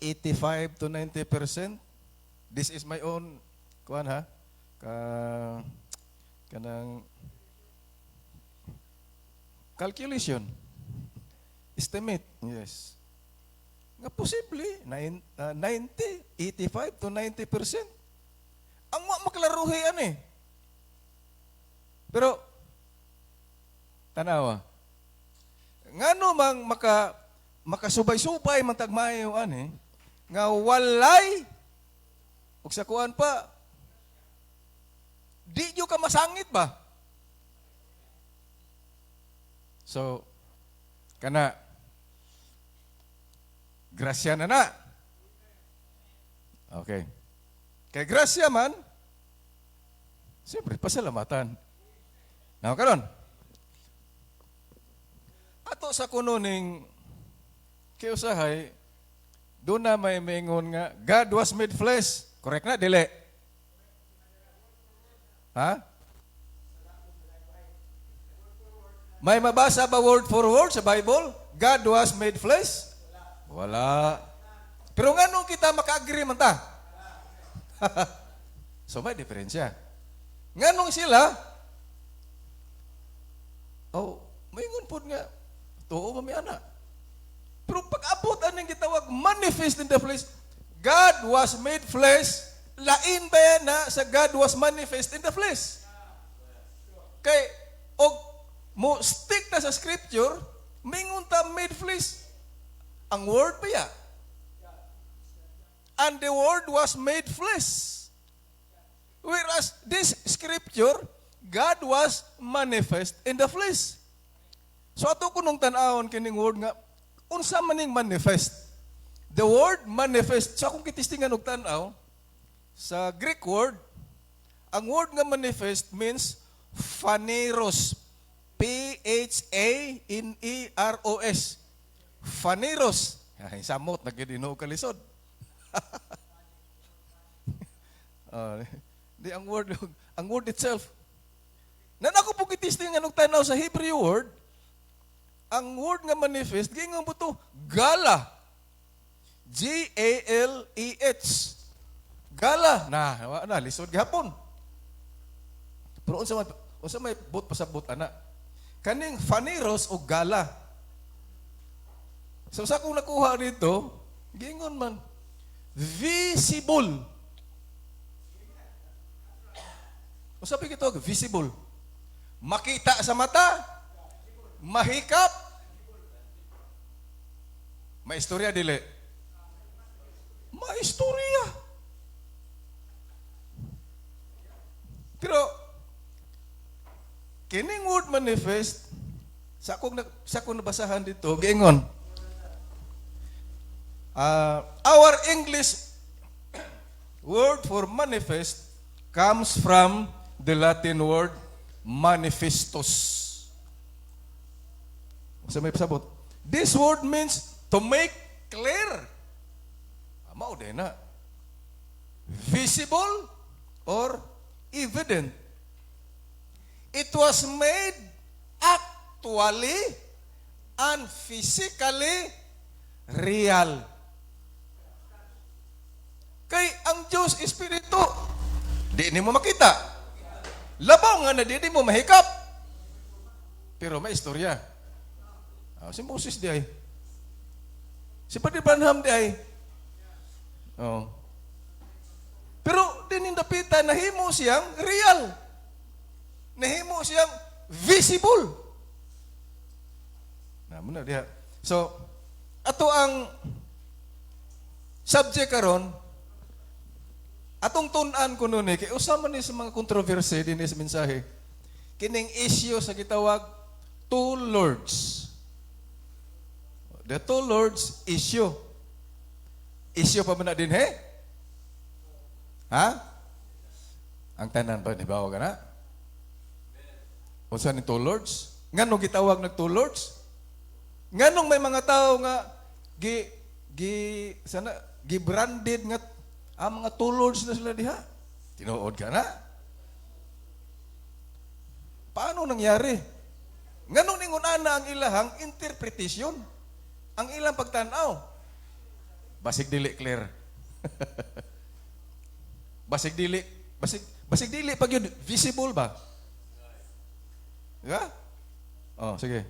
85 to 90%. This is my own kuan ha. Kanang calculation. Estimate. Yes. Nga posible 85 to 90%. Ang maklaruhi ani. Pero tanawa. Ngano mang makasubay-subay man tagmayo ani nga walay ug sa kuan pa di yo ka masangit ba? So kana grasya na. Okay. Kay grasya man, siyempre pasalamatan. Now karon. Ato sa kuno ning kiusahay doon na may maingon nga, God was made flesh. Correct na, dili? Ha? May mabasa ba word for word sa Bible? God was made flesh? Wala. Pero nga nung kita maka-agree man ta? So may diferensya. Nga nung sila, maingon po nga, tuo mamiyana. Pero pag-abot anong gitawag, manifest in the flesh, God was made flesh, lain ba yan na sa God was manifest in the flesh? Kay, og mo stick na sa scripture, mingon ta made flesh, ang word pa ya. And the word was made flesh. Whereas this scripture, God was manifest in the flesh. So ato ko nung tanawon kining word nga, unsa maning manifest? The word manifest, sa kung kitistingan og tanaw, sa Greek word, ang word nga manifest means phaneros. P-H-A-N-E-R-O-S. Phaneros. Ay, samot, nagkidino kalisod. Di ang word itself. Nanako po kitistingan og tanaw sa Hebrew word, ang word nga manifest, gingon po to, gala. G-A-L-E-H. Gala. Na, lisod gihapon. Pero unsa may but pasabot ana. Kaning phaneros o gala. So sa kung nakuha dito, gingon man, visible. Unsa pa kito? Visible. Makita sa mata, mahikap. May istorya dili. May istorya. Pero kining word manifest sa akong nabasahan dito, giingon. Our English word for manifest comes from the Latin word manifestus. Sa may pasabot. This word means to make clear. Mao din na. Visible or evident. It was made actually and physically real. Kay ang Diyos Espiritu, di mo makita. Labaw nga na di mo mahikap. Pero may istorya. Si Moses di ay. Si Padre Branham di ay. Pero dinindapitan, nahimo siyang real. Nahimo siyang visible. Muna diha. So, ato ang subject karon, atong tun-an ko nun kay usama ni sa mga controversy din sa mensahe. Kining issue sa gitawag two lords. The two lords issue. Issue pa man na din he? Ha? Ang tanan ba ni bawo kana? Unsa ni two lords? Nganong gitawag nag two lords? Nganong may mga tao nga gi-branded nga ang mga two lords na sila diha? Tinuod ka na? Paano nangyari? Nganong ningon ana ang ilahang interpretation? Ang ilang pagtanaw? Basig dili clear. Basig dili pag yun visible ba? Yeah? Sige.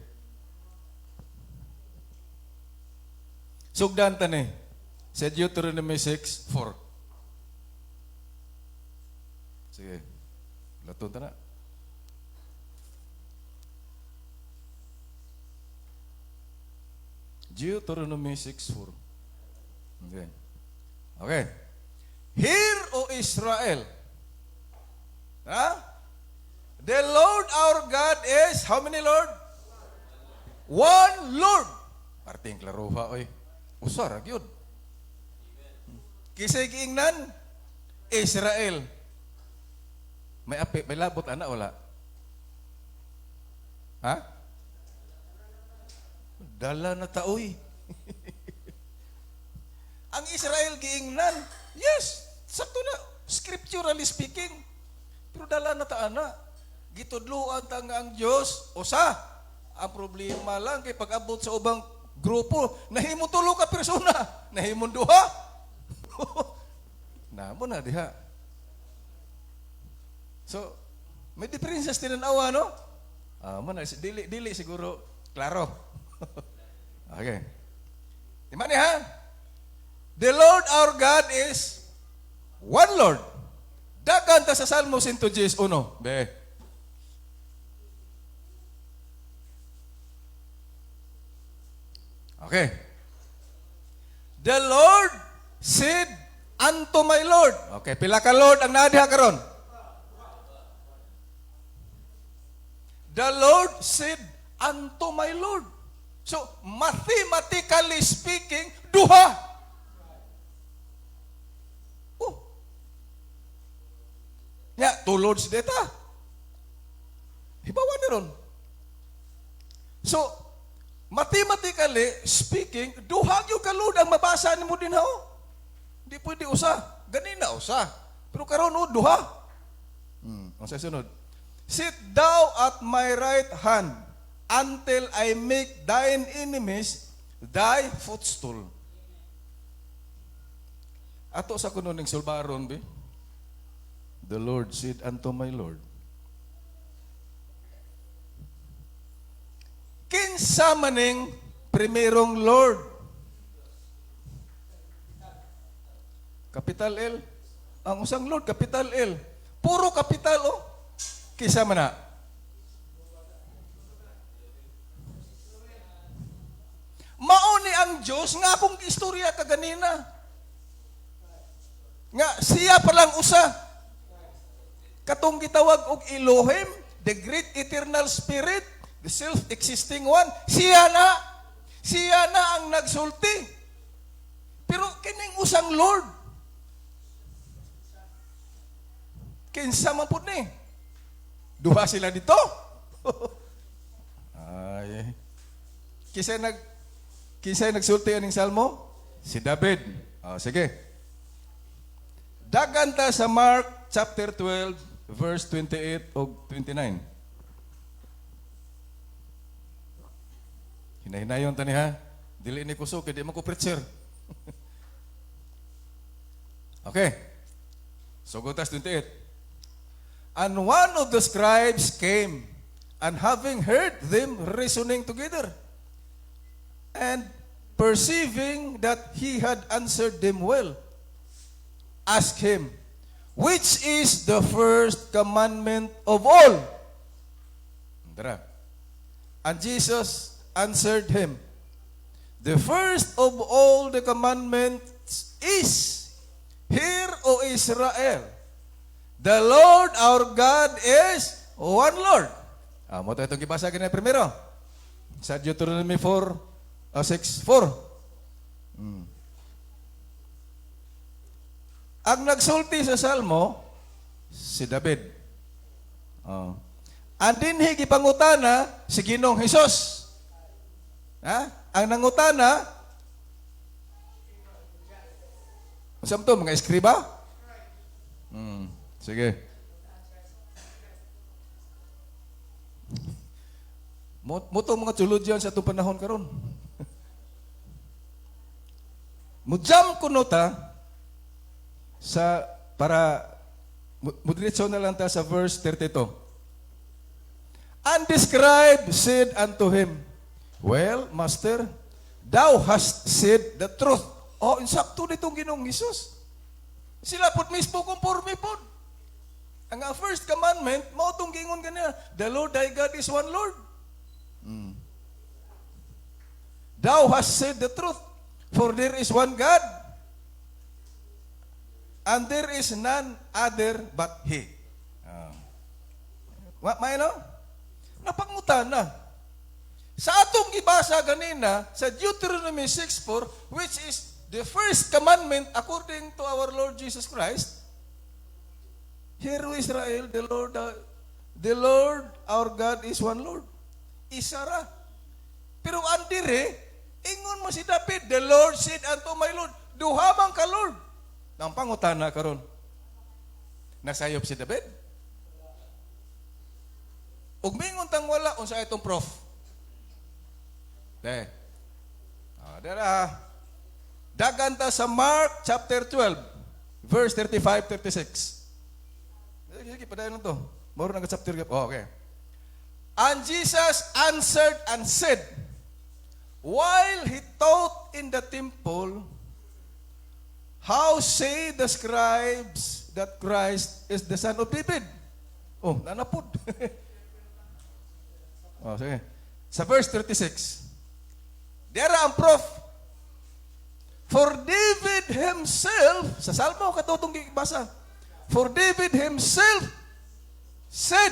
Sugdan ta ni sa Deuteronomy 6:4. Sige. Latod ta na. Deuteronomy 6:4. Okay. Okay. Hear, O Israel. The Lord our God is, how many Lord? One Lord. Parting klaro pa, oy. Usar, yun. Kisay kiingnan, Israel. May api, may labot, ana, wala? Ha? Dala na taoy. Ang Israel giingnan. Yes, sakto na, scripturally speaking. Pero dala na taana. Gitudluan ta nga ang Dios usa. Ang problema lang kay pag-abot sa ubang grupo, nahimong tulo ka persona, nahimong duha. Namo na diha. So, may differences tinanawa, no? Dili siguro klaro. Okay. Di man ha? The Lord our God is one Lord. Dagan ta sa Salmo 110:1. Be. Okay. The Lord said unto my Lord. Okay, pila ka Lord ang nadiha karon? The Lord said unto my Lord. So, mathematically speaking, duha. Oh. Ya, two lords deta. Hibawa na ron. So, mathematically speaking, duha yung kalod ang mabasa ni mo din ha. Hindi pwede usa. Ganina usa. Pero karon duha. Ang sa sunod. Sit thou at my right hand until I make thine enemies thy footstool. Ato sa kuno ning sulbaron be. The Lord said unto my Lord. Kinsa maning primerong Lord? Capital L. Ang usang Lord, capital L. Puro capital, oh. Kinsa man na? Mauni ang Diyos nga akong istorya kaganina. Nga siya palang usa. Katong gitawag og Elohim, the great eternal spirit, the self-existing one, siya na ang nagsulti. Pero kining usang Lord, kinsa man pud ni? Duha sila dito. Ay. Kisay nagsulti aning salmo? Si David. Sige. Dagan ta sa Mark chapter 12 verse 28 o 29. Hinahinayon tani ha. Dili ni kusog kay di man ko preacher. Okay. Sugotas 28. And one of the scribes came, and having heard them reasoning together, and perceiving that he had answered them well, asked him, which is the first commandment of all? And Jesus answered him, the first of all the commandments is, Hear, O Israel, the Lord our God is one Lord. Mo tayo itong ibasa ganyan primero. Sa Deuteronomy 6:4. Ang nagsulti sa Salmo, si David. Ang dinhi gipangutana, si Ginoong Hesus. Ang nangutana, saan to, mga eskriba? Sige. Mutong mga tulod yan sa itong panahon karon. Mujam kuno ta sa para mudretso na lang ta sa verse 32. And the scribe said unto him, well, master, thou hast said the truth. Insakto nitong Ginoong Hesus. Sila pud mismo conforme pod. Ang first commandment, mao tong gingon kanina, the Lord thy God is one Lord. Thou hast said the truth, for there is one God, and there is none other but He. May no? Napangutan na. Sa atong gibasa ganina, sa Deuteronomy 6:4, which is the first commandment according to our Lord Jesus Christ, Hear, O Israel, the Lord our God is one Lord. Isa ra. Pero andire, ingon mo si David, the Lord said unto my Lord, Duha man ka, Lord. Nang pangutana karon. Nasayop si David. Ug mingon tang wala unsa itong prof. Dara. Dagan ta sa Mark chapter 12, verse 35-36. Sige, padayon to. Moro na chapter gap. Okay. And Jesus answered and said, while he taught in the temple, how say the scribes that Christ is the son of David? Oh, nanapod. Oh, sige. Sa verse 36. Dera ang prof. For David himself, sa Salmo katutong gibasa. For David himself said,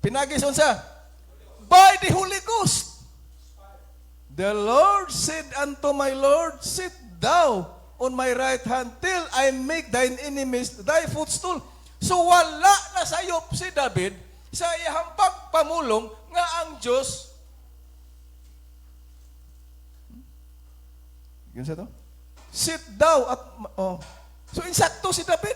pinagis unsa? By the Holy Ghost. The Lord said unto my Lord, sit thou on my right hand till I make thine enemies thy footstool. So wala na sayop si David sa iyang pagpamulong nga ang Diyos. Yun sa to? Sit thou at... Oh. So insakto si David.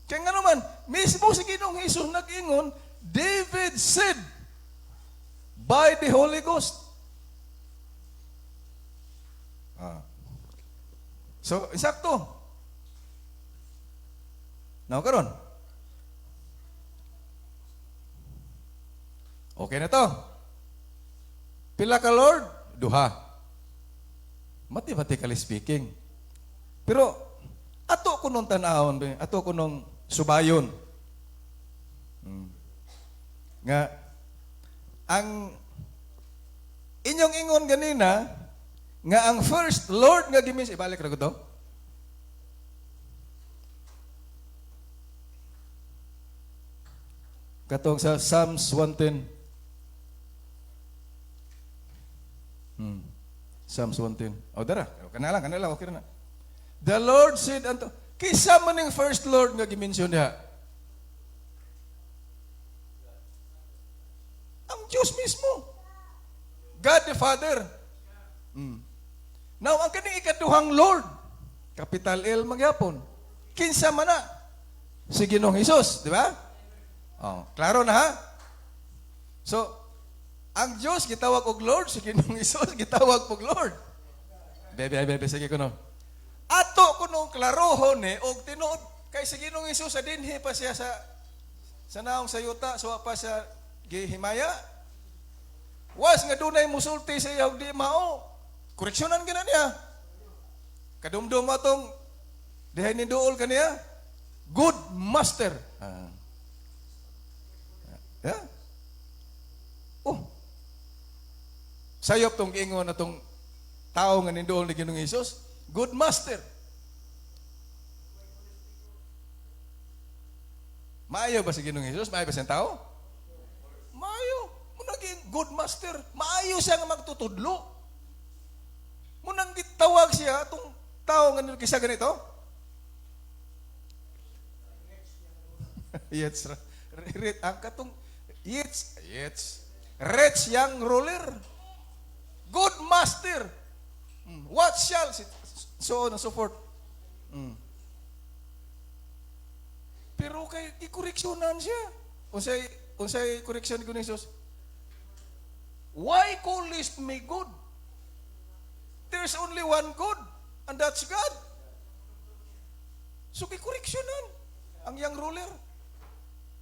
Kaya nga naman, mismo si Ginoong Jesus nag-ingon, David said, by the Holy Ghost. So, insakto. Now, karon. Okay na to. Pila ka, Lord? Duha. Mathematically speaking. Pero, ato ko nung tanahon, ato ko nung subayon. Nga, ang inyong ingon ganina, nga ang first Lord nga gimis, ibalik na ko to. Katong sa Psalms 110. Psalms 110. O, dara. Kanala, okay na. The Lord said unto, kisa man yung first Lord nga gimension niya. Ang Diyos mismo. God the Father. Now, ang kaning ikaduhang Lord, capital L magyapon. Kinsa man na? Si Ginoong Hesus, di ba? Oh, klaro na ha? So, ang Diyos gitawag og Lord, si Ginoong Hesus gitawag og Lord. Bebe, sige ko no. Ato ko nung klarohon og tinuod kay si Ginoong Hesus sa dinhi pa siya sa naong sayuta, so pa siya gihimaya. Was nga dunay musulti sa iya og di mao. Koreksyonan ka na niya. Kadumdum atong dihay ni duol ka niya. Good master. Yeah. Oh. Sayop tong giingon na tong tao nga ni duol ni Ginoong Hesus. Good master. Maayo ba si Ginoong Hesus? Maayo ba siyang tao? Maayo. Munaging good master. Maayo siya nga magtutudlo. Munang gitawag siya, itong tao nga kisa ganito. Yes. Ang katong, yes. Rich young ruler. Good master. What shall, so on and so forth. Pero kay ikoreksyonan siya. Unsay koreksyon ni Jesus? Why callest me good? There's only one good, and that's God. So, kikoreksyonan ang young ruler.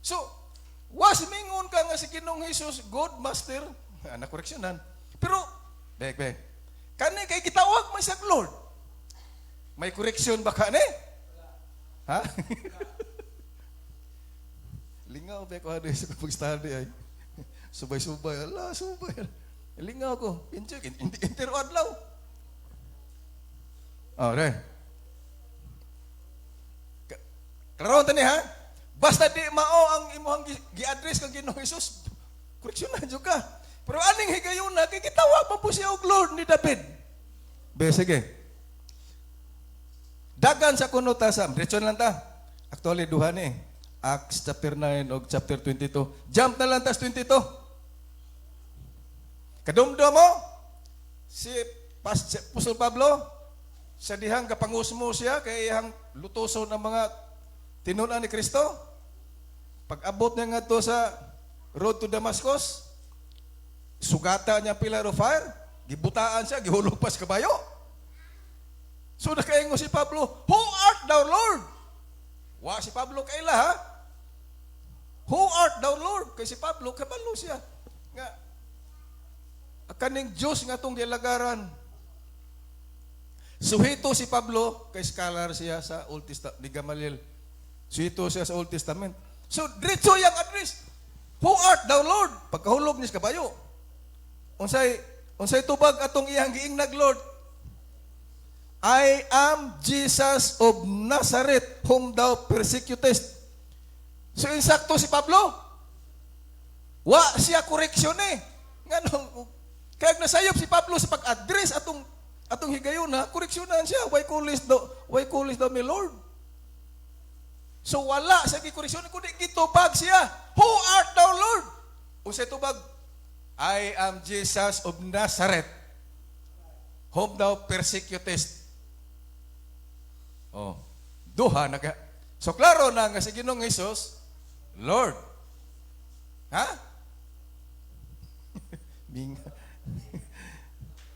So, was mingon ka nga si Ginoong Hesus, good master, nakoreksyonan. Pero, bek, kani kay gitawag may sa Lord. May koreksyon ba ka ni? Ha? Lingaw, bek, ano sa pag-study ay. Subay-subay, subay. Lingaw ko, interoadlaw. Oh, re. Karon tani ha? Basta di mao ang imuhang gi-address kang Ginoong Hesus, koreksyonan jud ka. Pero aning higayon na kay gitawag pa po siya og Lord ni David. Be sige. Dagan sa kuno ta sa diretso lang ta. Actually duha ni Acts chapter 9 og chapter 22. Jump na lang tas 22. Kadumdum mo si Apostol Pablo sa dihang kapangusmo siya kay iyang lutuso ng mga tinunan ni Kristo. Pag abot niya nga to sa road to Damascus, sugata niya ang pillar of fire, gibutaan siya, gihulog pa sa kabayo. So nakaingo si Pablo, "Who art thou, Lord?" Wa si Pablo kaila ha? "Who art thou, Lord?" Kay si Pablo, kabalo siya. Nga, kaning Diyos nga itong gilagaran. Suhito si Pablo, kay scholar siya sa Old Testament, ni Gamaliel. Suhito siya sa Old Testament. So, diretso yung address. "Who art thou, Lord?" Pagkahulog niya sa kabayo. Unsay tubag atong iyang giingnag, Lord? "I am Jesus of Nazareth, whom thou persecutest." So, insakto si Pablo. Wa siya koreksyon eh. Nganong, kaya nasayop si Pablo sa pag-address atong higayon na, koreksyonan siya. Why callest thou me Lord? So wala sa gikoreksyon, kundi gitubag siya. "Who art thou, Lord?" Unsay tubag? "I am Jesus of Nazareth, whom thou persecutest." Oh, duha naga. So klaro na nga si Ginoong Hesus, Lord. Ha? Binga.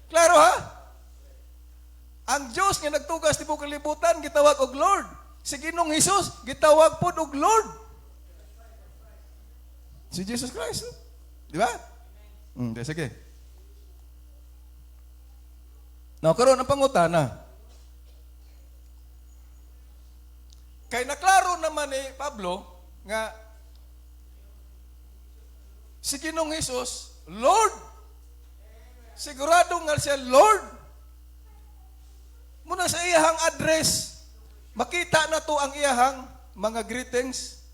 Klaro ha? Ang Diyos nga nagtugas ti kalibutan gitawag og Lord. Si Ginoong Hesus gitawag pod og Lord. Si Jesus Christ. Di ba? Sige. Now, karon ang pangutana. Kay naklaro naman ni Pablo nga si Ginoong Hesus, Lord. Sigurado nga siya, Lord. Muna sa iyahang address, makita na to ang iyahang mga greetings.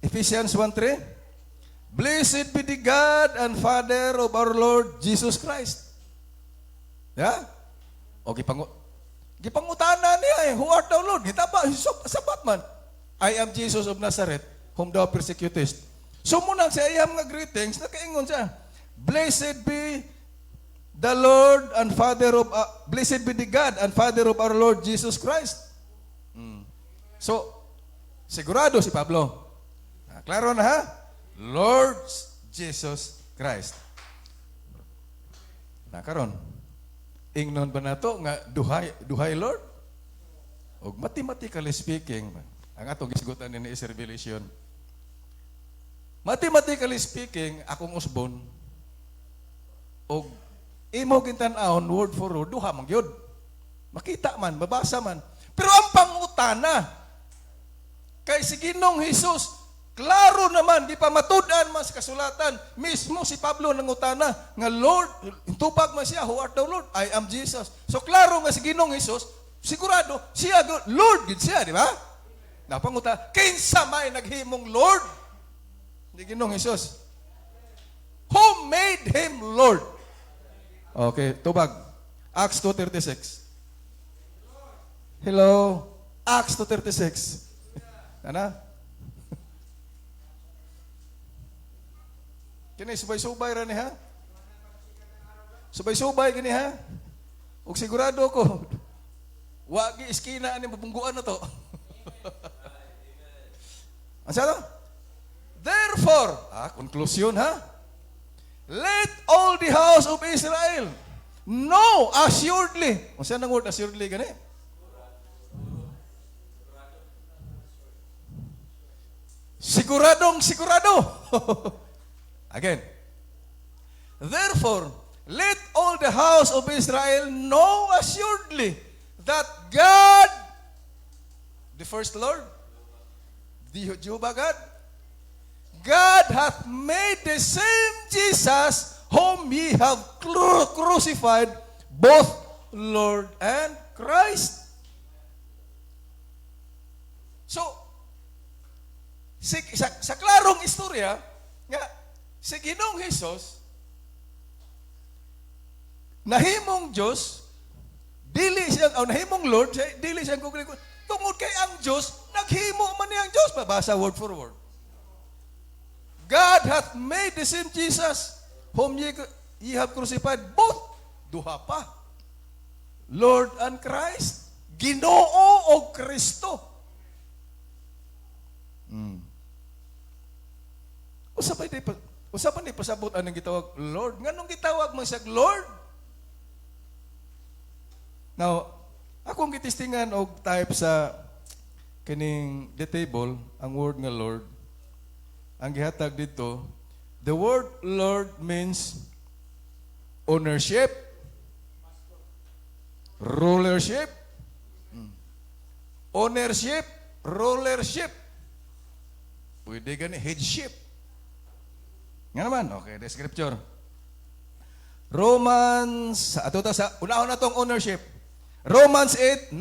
Ephesians 1:3. "Blessed be the God and Father of our Lord Jesus Christ." Ya? O gipangutana niya "Who art thou, Lord?" Gitaba, sabat man. "I am Jesus of Nazareth, whom thou persecutest." So muna sa iyang mga greetings, nakaingon siya, "Blessed be the Lord and Father of, blessed be the God and Father of our Lord Jesus Christ." So, sigurado si Pablo. Klaro na ha? Lord Jesus Christ. Karon, ingnon ba nato nga duhay Lord? Og mathematically speaking, ang atong gisgutan ni is revelation. Mathematically speaking, akong usbon og imo gintan-awon word for word duha man gyud. Makita man, mabasa man. Pero ang pangutana kay si Ginoong Hesus, klaro naman, di pa matud-an man sa kasulatan. Mismo si Pablo nangutana nga Lord, tubag man siya, "Who art thou, Lord?" "I am Jesus." So klaro nga si Ginoong Hesus, sigurado siya Lord gid siya, di ba? Napanguta, kinsa may naghimong Lord? Di Ginoong Hesus. Who made him Lord? Okay, tubag. Acts 2:36. Hello. Acts 2:36. Ana? Kini subay-subay ra ni ha? Subay-subay gini ha? Ug sigurado ko wagi iskina ani mabungguan na to. Asa to? Therefore, conclusion ha? Let all the house of Israel know assuredly. Unsa nang word assuredly gani? Siguradong sigurado. Again. Therefore, let all the house of Israel know assuredly that God, the first Lord, the Jehovah God hath made the same Jesus whom ye have crucified, both Lord and Christ. So, sa klarong istorya, nga, si Ginoong Hesus, nahimong Diyos, dili siya, nahimong Lord, dili siya kukuli, tungod kay ang Diyos, naghimo man niya ang Diyos. Babasa word for word. God hath made the same Jesus whom ye have crucified, both, duha pa, Lord and Christ. Ginoo o Kristo. Usapan ni pasabot anong gitawag Lord. Nganong gitawag mo siya Lord? Now, akong gitistingan og type sa kining the table, ang word nga Lord. Ang gihatag dito, the word Lord means ownership, rulership, ownership, rulership. Pwede gani, headship. Nga naman, okay, the scripture. Romans, ato ta sa, unahon na tong ownership. Romans 8:9.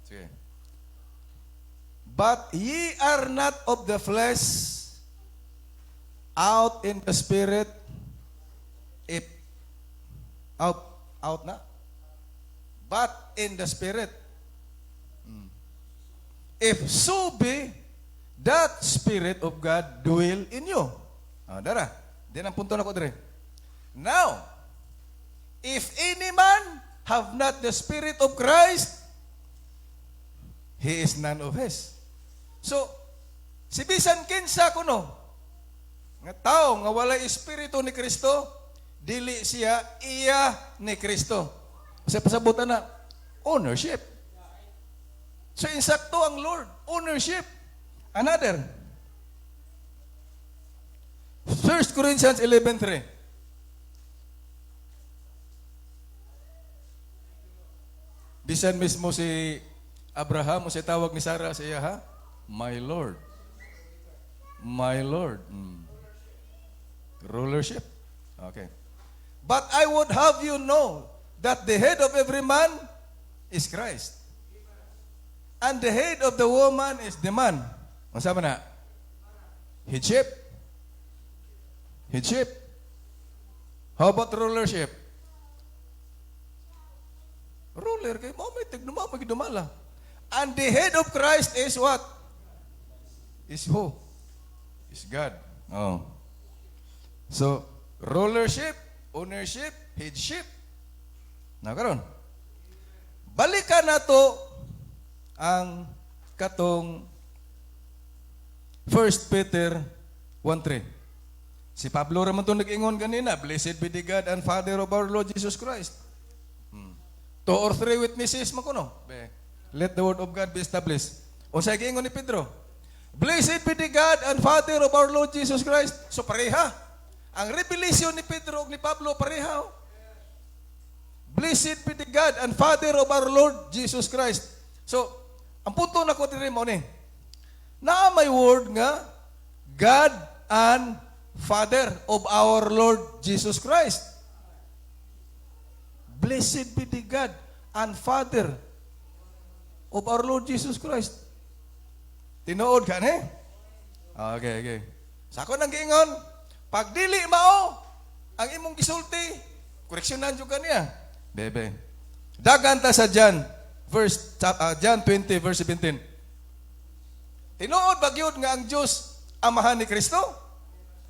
Sige. But ye are not of the flesh, out in the spirit, if out na, but in the spirit. If so be that Spirit of God dwell in you. Dara, din ang punto na ko dire. Now, if any man have not the Spirit of Christ, he is none of his. So, si bisan kinsa kuno nga tao nga walay espiritu ni Kristo, dili siya iya ni Kristo. Sa pasabutan na ownership. So, insakto ang Lord. Ownership. Another. 1 Corinthians 11:3. Bisan mismo si Abraham, o si tawag ni Sarah sa iya, ha? My Lord. My Lord. Rulership. Okay. But I would have you know that the head of every man is Christ. And the head of the woman is the man. Ang sama na? Headship. Headship. How about rulership? Ruler, kay mo may tigdumala. And the head of Christ is what? Is who? Is God. Oh. So, rulership, ownership, headship. Nakaroon. Balikan na to ang katong 1 Peter 1:3. Si Pablo raman ito nag-ingon kanina, blessed be the God and Father of our Lord Jesus Christ. 2 or 3 witnesses makuno. Let the word of God be established. O sa giingon ni Pedro, blessed be the God and Father of our Lord Jesus Christ. So pareha. Ang revelation ni Pedro ug ni Pablo pareha. Blessed be the God and Father of our Lord Jesus Christ. So, ang punto na ko diri mo ni, na may word nga God and Father of our Lord Jesus Christ. Blessed be the God and Father of our Lord Jesus Christ. Tinuod ka ni? Okay. Sako nang giingon, pag dili mao ang imong gisulti, koreksyonan jud kaniya. Bebe. Dagan ta sa John John 20 verse 17. Tinuod ba gyud nga ang Dios amahan ni Kristo?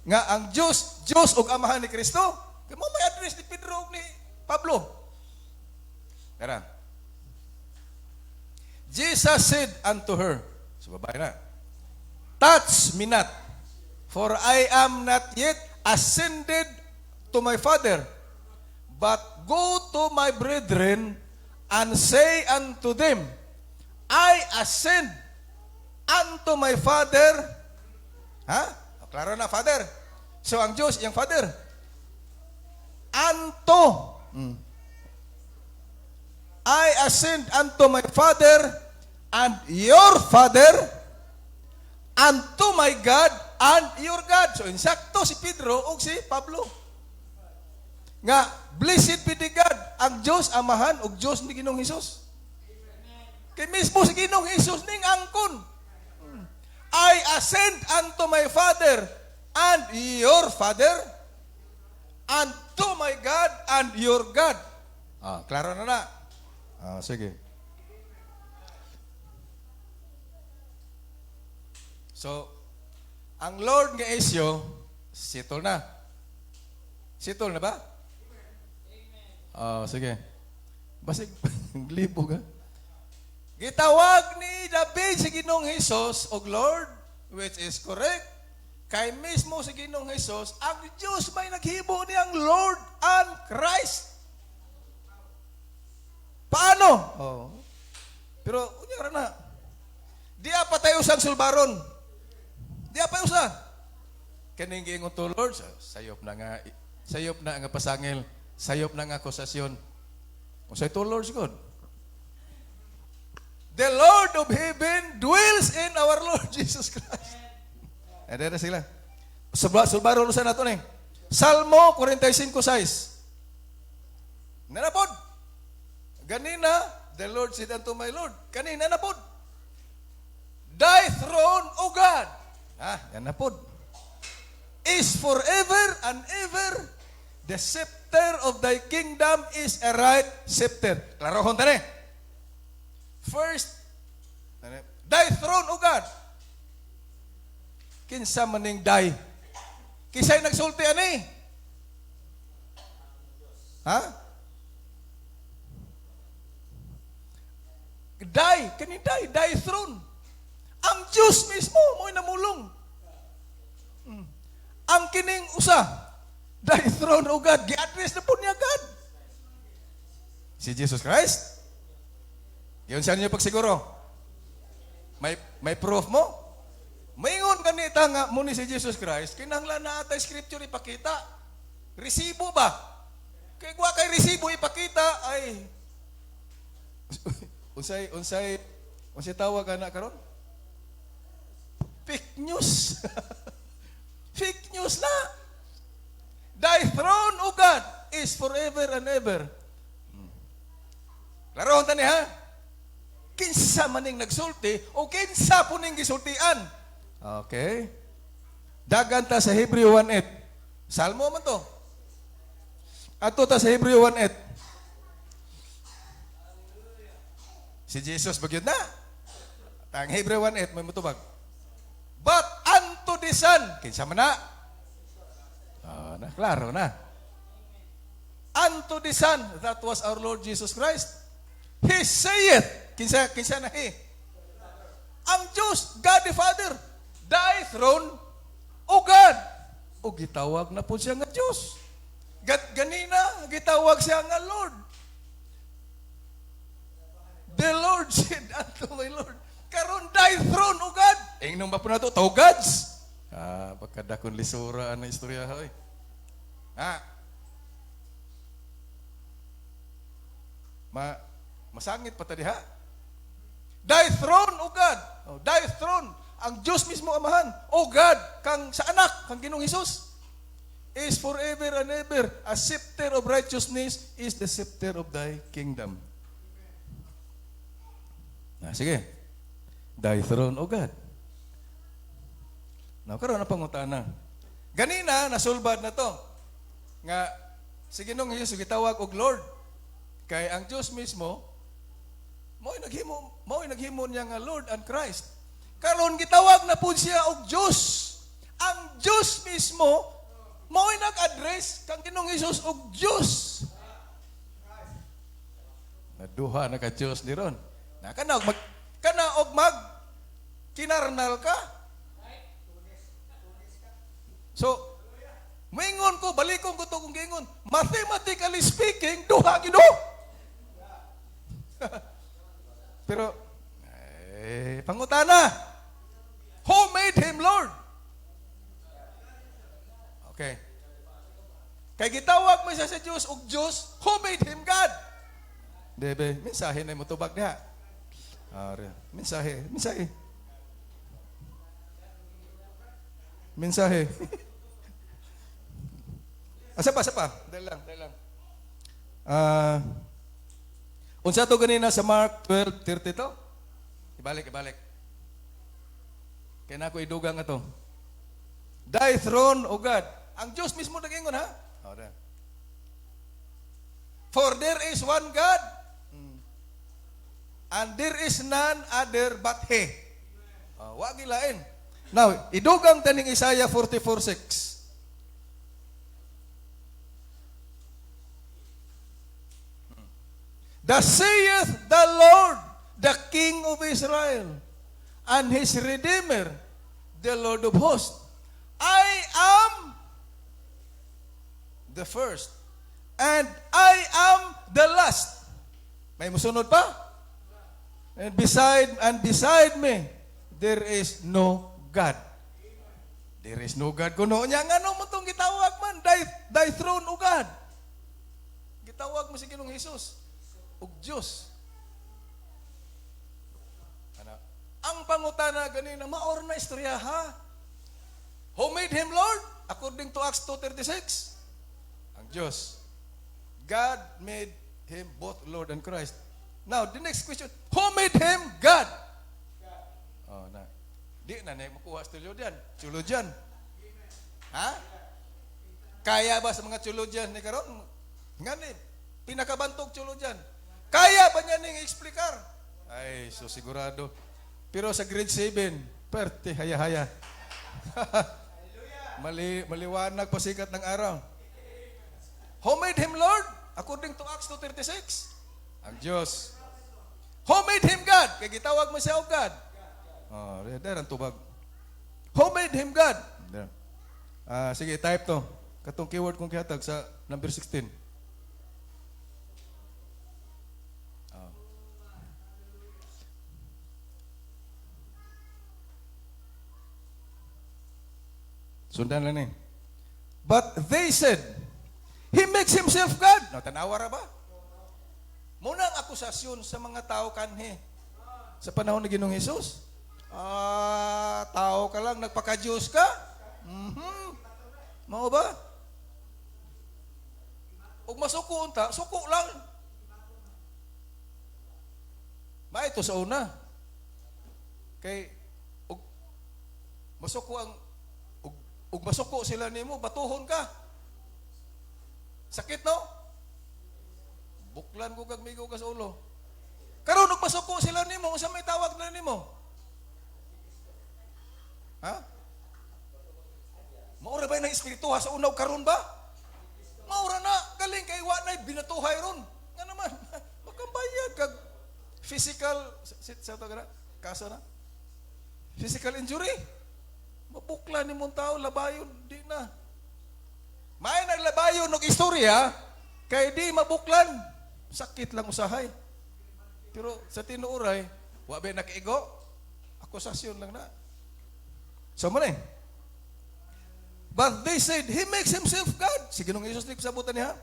Nga ang Dios ug amahan ni Kristo? Kay mo may address ni Pedro ug ni Pablo. Tara. Jesus said unto her, so babae na, touch me not, for I am not yet ascended to my Father, but go to my brethren and say unto them, I ascend unto my Father. Ha? Klaro na, Father. So, ang Diyos, yung Father. Unto. I ascend unto my Father and your Father, unto my God and your God. So, insakto si Pedro o si Pablo. Nga, blessed be the God, ang Diyos, amahan, o Diyos ni Ginoong Hesus. Kay mismo si Ginoong Hesus ning angkon. I ascend unto my Father and your Father, and to my God and your God. Klaro na na. Sige. So, ang Lord nga isyo, sitol na. Sitol na ba? Oh, sige. Basig, libo ka. Gitawag ni David si Ginoong Hesus og Lord, which is correct. Kay mismo si Ginoong Hesus, ang Diyos may naghimo niyang Lord and Christ. Paano? Oh. Pero, unyara na. Di pa tayo usang sulbaron. Di pa usa. Kaning giingon to Lord, sayop na nga pasangil, sayop na nga akusasyon. Usay to Lord God. The Lord of heaven dwells in our Lord Jesus Christ. Ada na sila. Sulbaron sa nato ni. Salmo 45:6. Nanapod. Ganina, the Lord said unto my Lord. Kanina na pod. Thy throne, O God. Yan na pod. Is forever and ever. The scepter of thy kingdom is a right scepter. Klaro hon tani. First, thy throne, O God. Kinsa maning thy? Kisay nagsulti ani? Ha? Thy throne. Ang Diyos mismo mo'y namulong. Ang kining usa, thy throne, O God, gi-address na po niya God. Si Jesus Christ? Yun siya niyo pagsiguro. May proof mo? Maingon ganita nga muni si Jesus Christ, kinahanglan na atay scripture ipakita. Resibo ba? Kay wa kay resibo ipakita ay unsay tawag ana karon? Fake news. Fake news na. Thy throne, O God, is forever and ever. Klaro tani ha? Kinsa maning nagsulti o kinsa po ning gisultian? Okay. Dagan ta sa Hebreo 1:8. Salmo man to. Ato ta sa Hebreo 1:8. Si Jesus bagyod na. Ang Hebreo 1:8 may mutubag. But unto the Son, kinsa man na? Na klaro na. Unto the Son, that was our Lord Jesus Christ. He saith, kinsa na he? Ang Diyos, God the Father, thy throne, O God. O gitawag na po siya nga Diyos. Ganina, gitawag siya nga Lord. The Lord said unto my Lord, karon thy throne, O God. Ingnon ba po na ito? To God's. Pagkadakon lisura ang istorya. Hoy. Masangit pa tadi ha? Thy throne, O God. Thy throne. Ang Diyos mismo amahan. O God, kang sa anak, kang Ginoong Hesus, is forever and ever. A scepter of righteousness is the scepter of thy kingdom. Sige. Thy throne, O God. Karoon na pangutana. Ganina, nasulbad na to. Nga, si Ginoong Hesus, gitawag og Lord. Kay ang Diyos mismo, mo'y naghimo niya nga Lord and Christ. Karon gitawag na po siya og Diyos. Ang Diyos mismo, mo'y nag-address kang Ginoong Hesus og Diyos. Naduha na ka Diyos ni ron. Kana og mag kinarnal ka. So, mingon ko, balikon ko to kung gingon. Mathematically speaking, duha Ginoo. Pero, pangutana. Who made him Lord? Okay. Kay gitawag mo siya sa Diyos og Diyos, who made him God? Debe, mensahe na mutubag niya. Mensahe. Asa pa. Dahil lang. Unsa to ganina sa Mark 12:32? Ibalik. Kaya na ako idugang ato. Thy throne, O God. Ang Diyos mismo nag-ingon, ha? For there is one God, and there is none other but He. Wag ilain. Now, idugang taning Isaiah 44:6. Thus saith the Lord, the King of Israel, and his Redeemer, the Lord of hosts. I am the first, and I am the last. May musunod pa? And beside me, there is no God. There is no God. Kuno niya, ano mo itong gitawag man? Thy throne, O God. Gitawag mo si Ginoong Hesus. O Diyos. Ano? Ang pangutana ganina, maor na istorya ha? Who made him Lord? According to Acts 2:36. Ang Diyos. God made him both Lord and Christ. Now, the next question, who made him God? Oh, na. Di na makuha sa tulodyan. Tulodyan. Ha? Kaya ba sa mga tulodyan ni karon? Ngani, pinakabantog tulodyan. Kaya ba niya ning explicar? Ay, so sigurado. Pero sa grade 7, perte, haya-haya. Maliwanag pasikat ng araw. Who made him Lord? According to Acts 2:36. Ang Diyos. Who made him God? Kaya gitawag mo siya o God. Oh, there ang tubag. Who made him God? There. Sige, type to. Katong keyword kong kihatag sa number 16. Sundan lang eh. But they said, He makes Himself God. No, tanawa ra ba? Muna ang akusasyon sa mga tao kanhi. Sa panahon ni Ginoong Hesus. Tao ka lang, nagpaka-Diyos ka? Mao ba? Ug masuko unta, suko lang. Ito sa una. Kay ug masuko ang ug masuko sila nimo, batuhon ka. Sakit no? Buklan ko kag migo ka sa ulo. Karon ug masuko sila nimo, unsa may tawag na nimo? Ha? Maura ba ng espiritu sa unaw karon ba? Maura na, galing kay wa nay binatuhay ron. Nga naman, makambayad kag physical sa to kaso na. Physical injury. Mabuklan ni mong tao, labayon, di na. May naglabayon ng istorya, kay di mabuklan, sakit lang usahay. Pero sa tinuuray, wabe nakiigo, akusasyon lang na. So mo But they said, He makes Himself God. Sige nung Isus ni sabutan niya,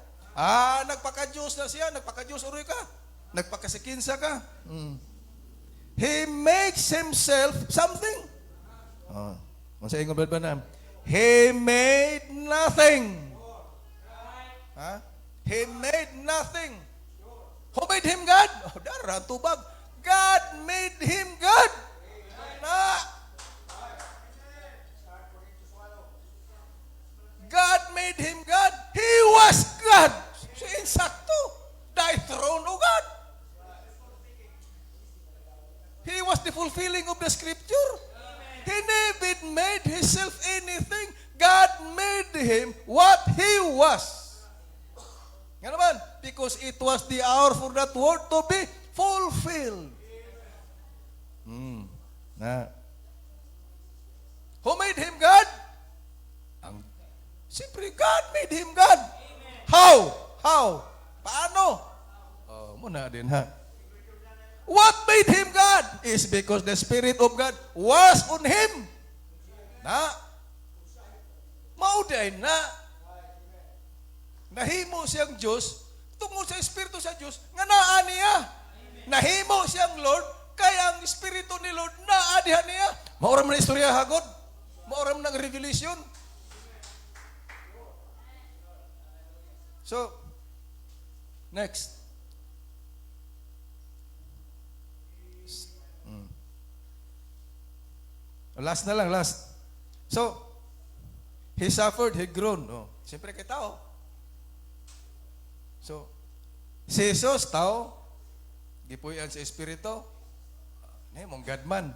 nagpaka-Diyos na siya, nagpaka-Diyos uroy ka, nagpakasikinsa ka. He makes Himself something. Sa ingon ba na? He made nothing. He made nothing. Who made him God? Dara tubag. God made him God. God made him God. He was God. So insakto. Thy throne, O God. He was the fulfilling of the scripture. He never made himself anything. God made him what he was. Nga naman? Because it was the hour for that word to be fulfilled. Who made him God? Siyempre, God made him God. How? Paano? Muna din ha. What made him God is because the Spirit of God was on him. Mauday na. Nahimo siyang Diyos tungkol sa Espiritu sa Diyos nga naa niya. Nahimo siyang Lord kaya ang Espiritu ni Lord naadihan niya. Mauram na istorya hagod. Mauram ng revelation. So, next. Last na lang, last. So, he suffered, he groaned. Siyempre kay tao. So, si Jesus, tao, gipuyan sa Espiritu, mong God man.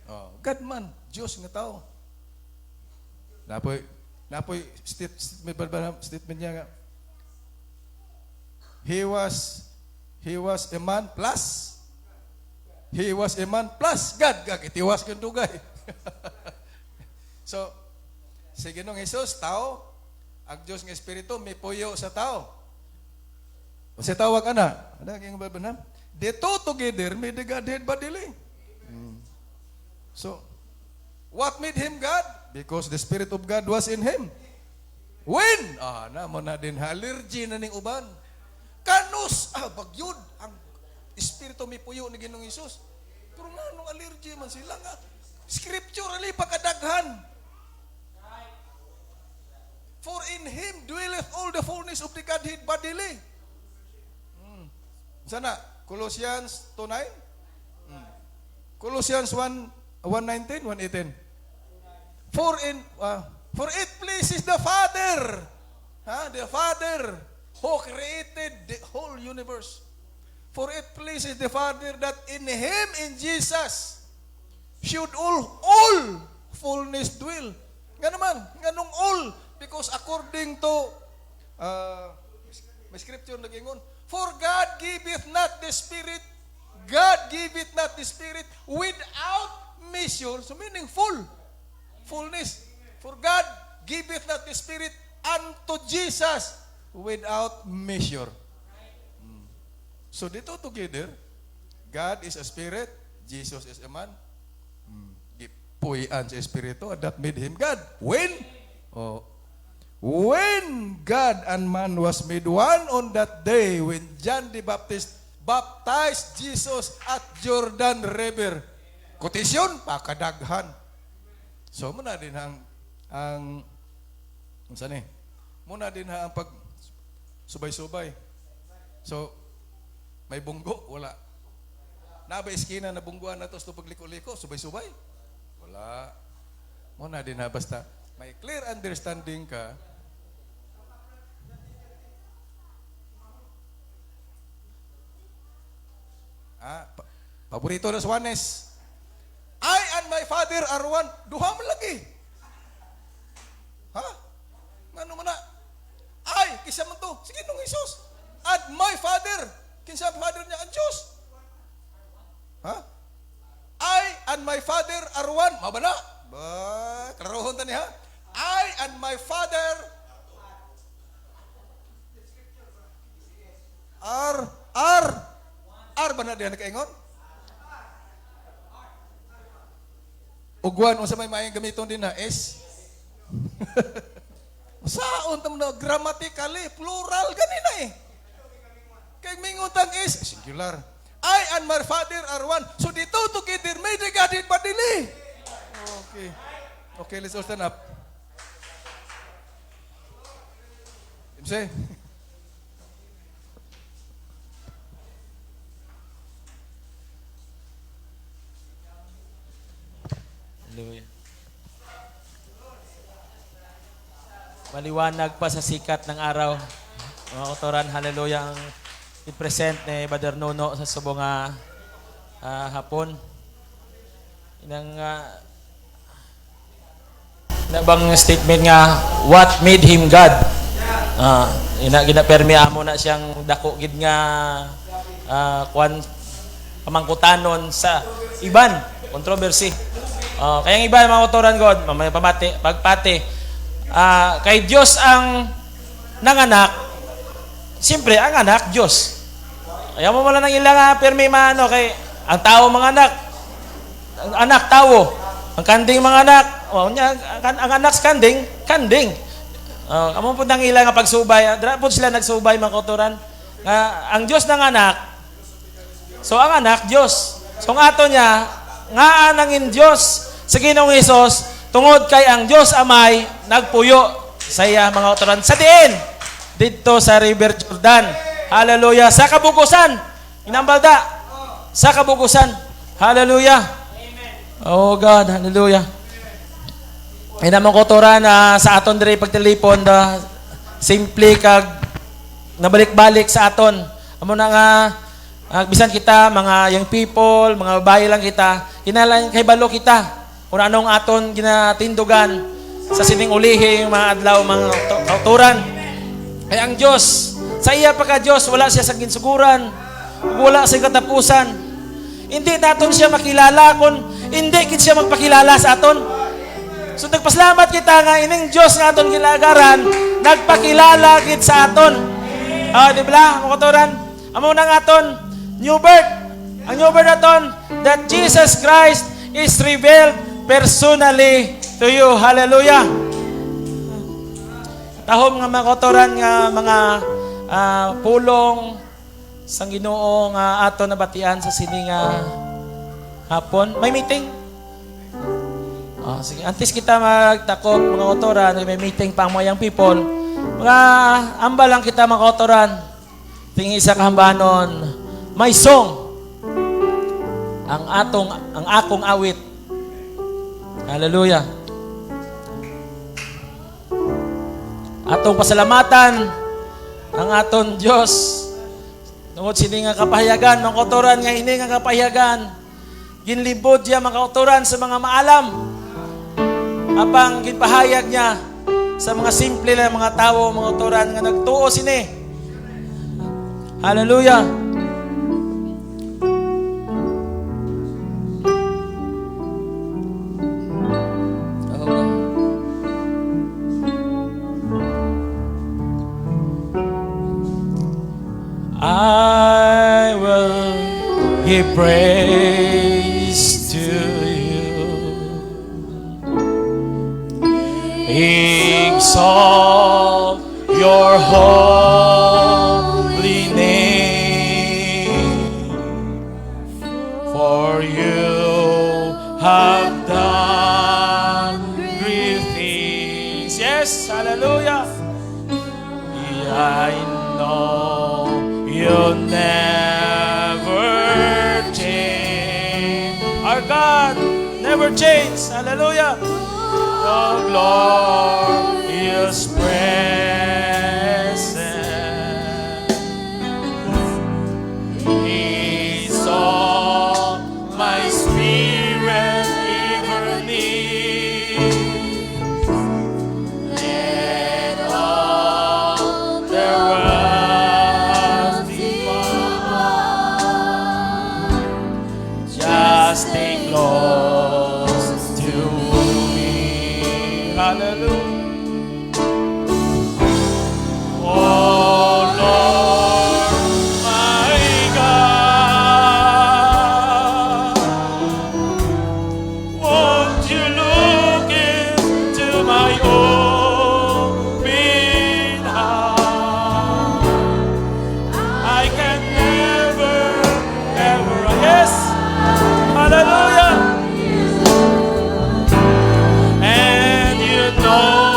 Oh, God man, Diyos nga tao. Napoy statement niya nga. He was a man plus God. Itiwas kang dugay. So, si Ginoong Jesus, tao, ang Diyos ng Espiritu, may puyo sa tao. O sa tawag ana, yung babanam, the two together made the Godhead bodily. So, what made him God? Because the Spirit of God was in him. When? Namo na din, allergy na ning uban. Kanus, bagyod, ang Espiritu may puyo ni Ginoong Jesus. Pero nga, nung allergy man sila nga, scripturally pagkadaghan. For in him dwelleth all the fullness of the Godhead bodily. Sana, Colossians 2:9? Colossians 1:19, 1:18. For it pleases the Father, the Father who created the whole universe. For it pleases the Father that in him, in Jesus, should all fullness dwell. Nga naman, nga nung all, because according to may scripture nagingon, for God giveth not the Spirit without measure. So meaning fullness. For God giveth not the Spirit unto Jesus without measure. So dito together, God is a spirit, Jesus is a man. Gipuyan sa Espiritu, that made him God. When God and man was made one on that day when John the Baptist baptized Jesus at Jordan River. Quotation, pakadaghan. So muna din muna din ang pag subay-subay. So may bunggo, wala. Naba iskina na bungguan na to sa pagliko-liko, subay-subay. Wala. Muna din basta may clear understanding ka. Paborito na sa Juanes. I and my Father are one. Duha man lagi. Ngano man na? Ay, kisa man to. Sige nung Jesus. At my Father. Kinsa ang Father niya? Ang Diyos. I and my Father are one. Mabana? Klarohon ta niya. I and my Father are ba na diyan nakaingon? Ugwan, unsa may mayang gamiton din na S? Saon tam na grammatically plural ganina eh. Kay mingutang is singular. I and my Father are one. So dito together may the Godhead bodily. Okay, let's all stand up. Say. Hallelujah. Maliwanag pa sa sikat ng araw. Mga kautoran, hallelujah, ang i-present ni Brother Nuno sa subong hapon. Inang nabang statement nga, what made him God? Ginapermi amo na siyang dako gid nga pamangkutanon sa iban, controversy. Kaya ang iba mga kautoran God, pagpati, kay Diyos ang nanganak, siyempre ang anak Diyos. Ayaw mo wala nang ilang permi maano kay ang tao mga anak, ang anak tao, ang kanding mga anak, ang anak sa kanding. Amo po nang ilang pagsubay, dra po sila nagsubay mga kautoran. Ang Diyos ng anak, so ang anak Diyos. So ang ato niya, nga anangin Diyos sa Ginoong Hesus, tungod kay ang Diyos Amay nagpuyo sa iya mga kautoran sa diin dito sa River Jordan. Hallelujah. Sa kabugusan. Inambalda. Sa kabugusan. Hallelujah. Oh God. Hallelujah. Inamang kautoran sa aton diri pagtelefon simple kag nabalik-balik sa aton. Amo na nga bisan kita mga young people, mga babae lang kita, Kinala kay balo kita kung anong aton ginatindugan sa sining ulihi yung mga adlaw mga kauturan. Kaya ang Diyos, sa iya pagka Diyos, wala siya sa ginsuguran, wala sa katapusan. Hindi naton siya makilala kung hindi kit siya magpakilala sa aton. So nagpasalamat kita nga ining Diyos nga aton gilagaran, nagpakilala kit sa aton. Di ba? Mga kauturan, amo nang aton new birth. Ang new birth aton that Jesus Christ is revealed personally to you. Hallelujah. Tahom nga mga kauturan nga mga pulong sang Ginoo nga aton nabatian sa sini nga hapon. May meeting? Sige, antes kita magtakop mga kauturan, may meeting pa ang mga young people. Mga amba lang kita mga kauturan. Ting isa kahambanon, may song. Ang akong awit. Hallelujah. Atong pasalamatan ang aton Dios. Tungod sini nga kapahayagan, mga kauturan nga ini nga kapahayagan. Ginlibod niya mga kauturan sa mga maalam. Apang ginpahayag niya sa mga simple lang mga tao, mga kauturan nga nagtuo sini. Hallelujah. I will give praise to you. Exalt your holy name, for you have done great things. Yes, hallelujah. I know you'll never change. Our God never changes. Hallelujah. The glorious presence is all my spirit ever needs. Let all the world just stay close to me. Hallelujah. Oh Lord, my God, won't you look into my open heart? I can never, ever, yes, hallelujah. And you know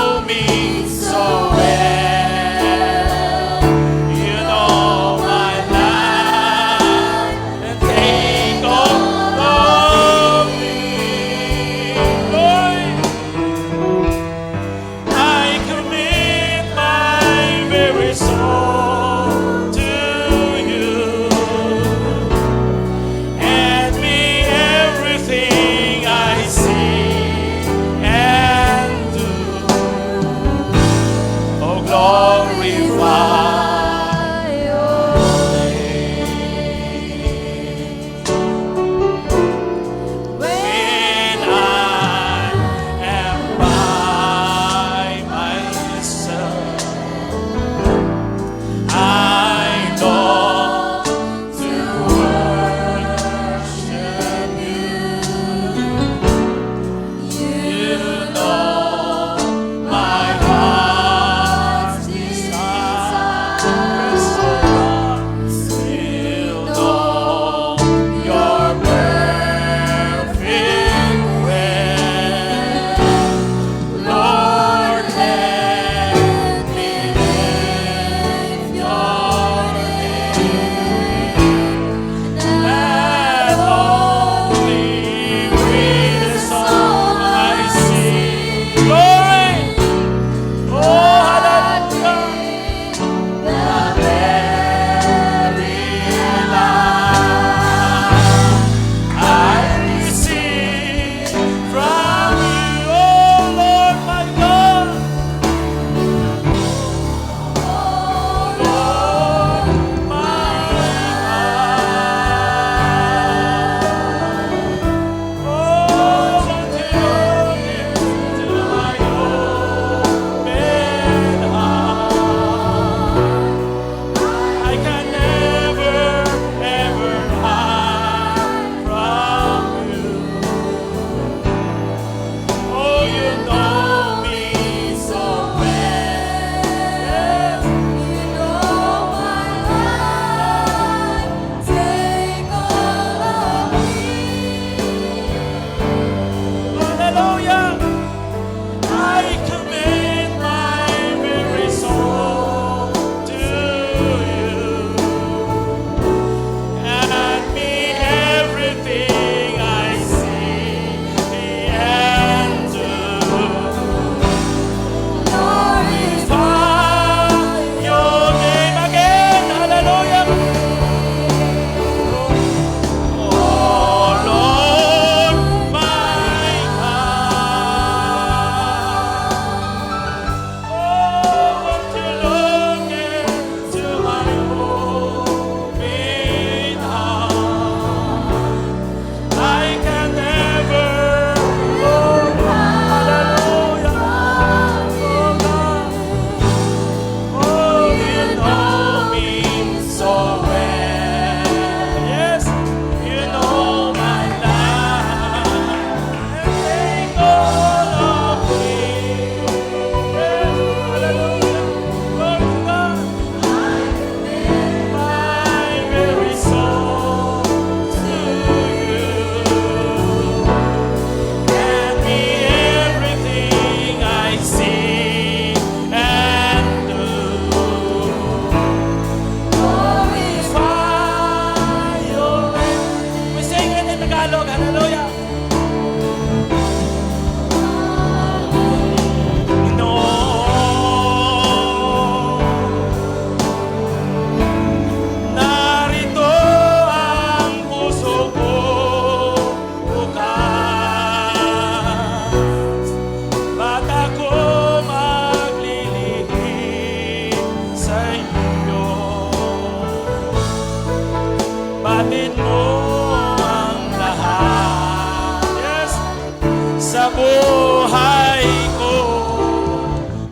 buhay ko,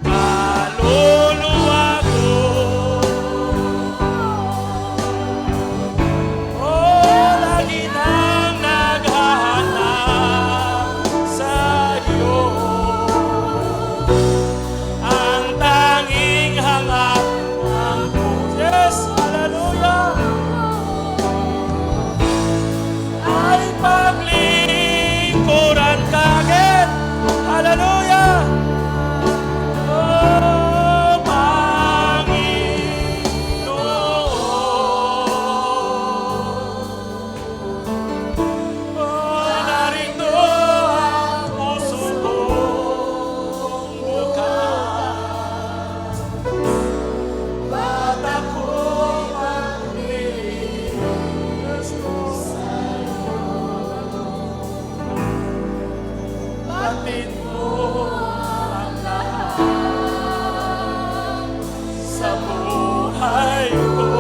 kaluluwa ko. Oh, lagi nang naghahanap sa'yo. Ang tanging hangat ng puso, yes, hallelujah, ay paglingkuran ka agad. Hallelujah. Oh, Panginoon. Oh, narito ang puso kong bukas. Ba't ako maglilis sa'yo? Batid mo ang lahat sa buhay ko.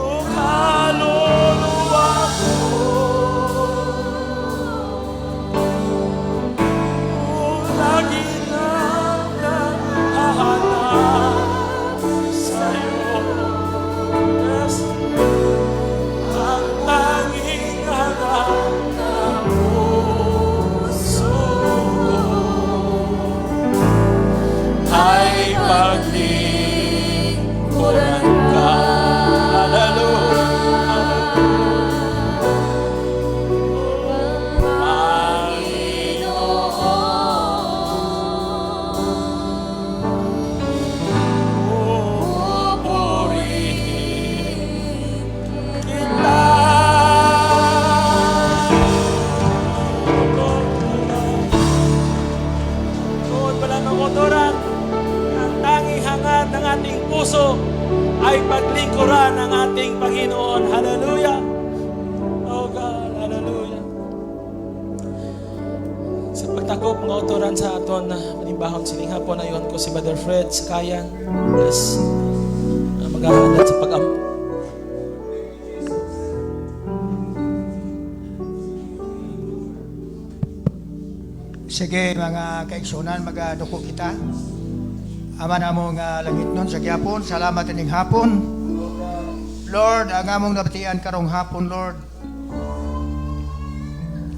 O kaluluwa ko, o lagi nang nahahanap sa'yo. Yes, ang tanging hanap ng puso ko ay paglingkuran ka. Ang tanging hangat ng ating puso ay paglingkuran ng ating Panginoon. Hallelujah. Oh God, hallelujah. Sa pagtakop mga otoran sa aton na manimbahon sining hapon, ayon ko si Brother Fred Sakayan. Yes. Maghahanap sa pag-am. Sige mga kaigsunan, magaduko kita. Ama na mo nga langit nun sa gyapon, salamat ining hapon. Lord, ang among nabatian karong hapon, Lord.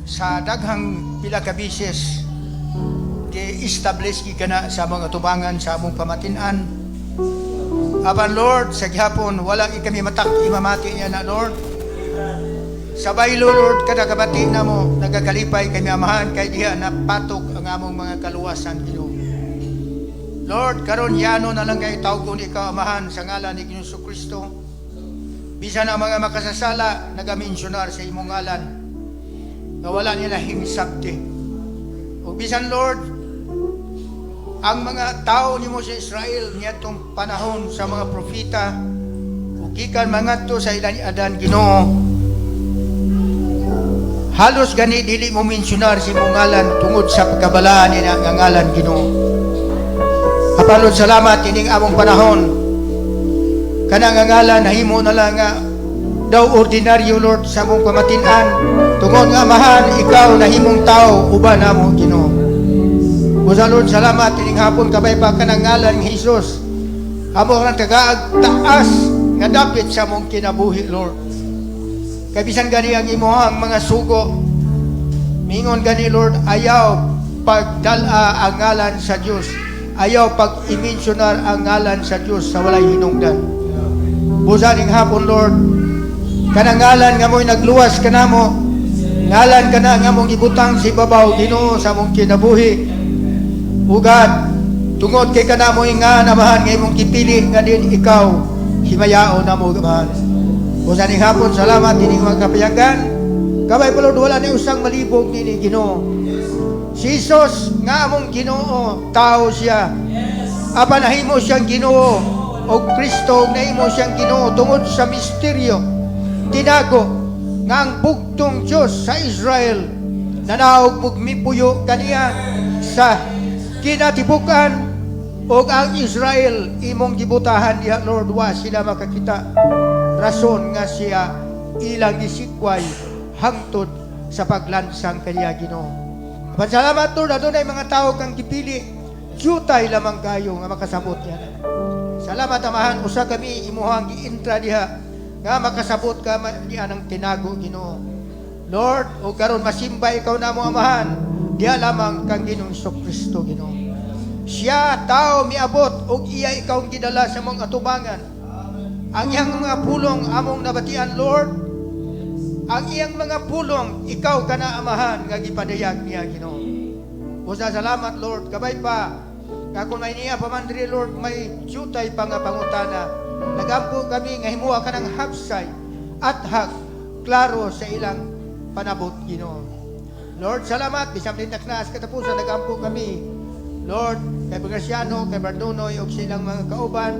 Sa daghang pila ka bisis, di-establish ka na sa mga tubangan sa among pamatinan. Aban Lord, sa gyapon, walang ikami matak imamati niya na Lord. Sa baylo, Lord, kada kabati na mo, nagakalipay kami amahan, kay diha na patok ang among mga kaluwasan, Ginoo. Lord, karon yano na lang kayo tawgon ikaw amahan sa ngalan ni Ginoong Kristo. Bisan ang mga makasasala, nagaminsunar sa imong ngalan, na wala nila hinsabti. O bisan, Lord, ang mga tao ni mo sa Israel, niyatong panahon sa mga propita, ugikan mga to sa ilan adan, Ginoo, halos gani dili mo mensionar si mong ngalan tungod sa pagkabalaan niya nga ngalan, Ginoo. Apalod salamat ining among panahon. Kanang nga ngalan nahimo na lang nga daw ordinaryo, Lord, sa mong pamatinan. Tungod nga amahan, ikaw nahimong tao uban namo, Ginoo. Lord, salamat ining hapon kabay pa kanang ngalan ng Jesus. Amo nang tagaag taas nga dapit sa mong kinabuhi, Lord. Kay bisan gani ang imuhang mga sugo, mingon gani, Lord, ayaw pagdala ang ngalan sa Dios, ayaw pag-imensionar ang ngalan sa Dios sa walay hinungdan. Busaning hapon, Lord, kanang ngalan nga mo'y nagluwas ka na mo, ngalan ka na nga mong ibutang si babaw, Ginoo, sa mong kinabuhi. Ugad, tungod kay ka na mo nga namahan ngay mong kipili nga din ikaw, himayao na mo, amahan. Kung sa hapon, salamat din mga kapayagan. Kabay palod, wala na usang malibog nini, Ginoo. Si Jesus nga among Ginoo, tao siya. Aba nahimo siyang Ginoo, o Kristo nahimo siyang Ginoo tungod sa misteryo. Tinago nga ang bugtong Diyos sa Israel, nanaog mugmipuyo kaniya sa kinatibukan, o ang Israel imong gibutahan diha, Lord, wa sila makakita. Rason nga siya ilang gisikway hangtod sa paglansang kaniya, Ginoo. Pasalamat Lord, adunay mga tao kang gipili, jutay lamang kayo nga makasabot niya. Salamat Amahan, usa kami imuhang giintra diha nga makasabot ka niya ng tinago Ginoo. Lord, o karon masimba ikaw namo Amahan, diha lamang kang Ginoong Kristo Ginoo. Siya tao miabot ug iya ikaw gidala sa mong atubangan. Ang iyang mga pulong among nabatian Lord, ang iyang mga pulong, ikaw ka na Amahan, nga gipadayag niya, Ginoo. Usa salamat, Lord. Kabay pa, nga kung may niya pamandri, Lord, may jutay pa nga pangutana. Nagampo kami nga himuha ka ng hapsay at hag, klaro sa ilang panabot, Ginoo. Lord, salamat. Bisang litaknas katapusan, nagampo kami. Lord, kay Bagrasiano, kay Bardunoy, o silang mga kauban,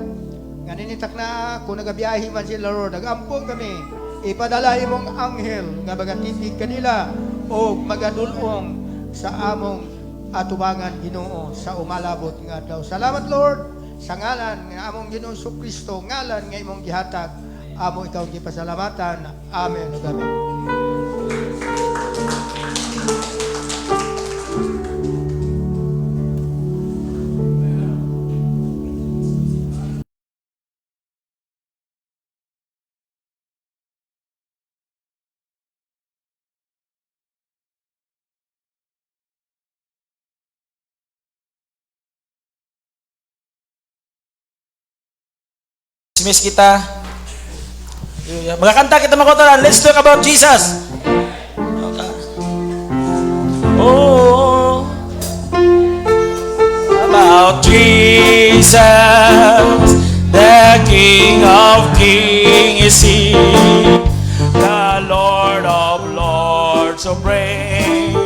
nga ninitak na kung nagabiyahe man sila, Lord, nagampo kami. Ipadala imong anghel nga magatitig kanila o magadulong sa among atubangan Ginoo sa umalabot nga adlaw. Salamat Lord sa ngalan nga among Ginoong Kristo, ngalan nga imong gihatag, amo ikaw gipasalamatan. Amen ug amen. Dismiss kita. Magkakanta kita mga kotoran. Let's talk about Jesus. Oh, about Jesus, the King of Kings is He, the Lord of Lords, so praise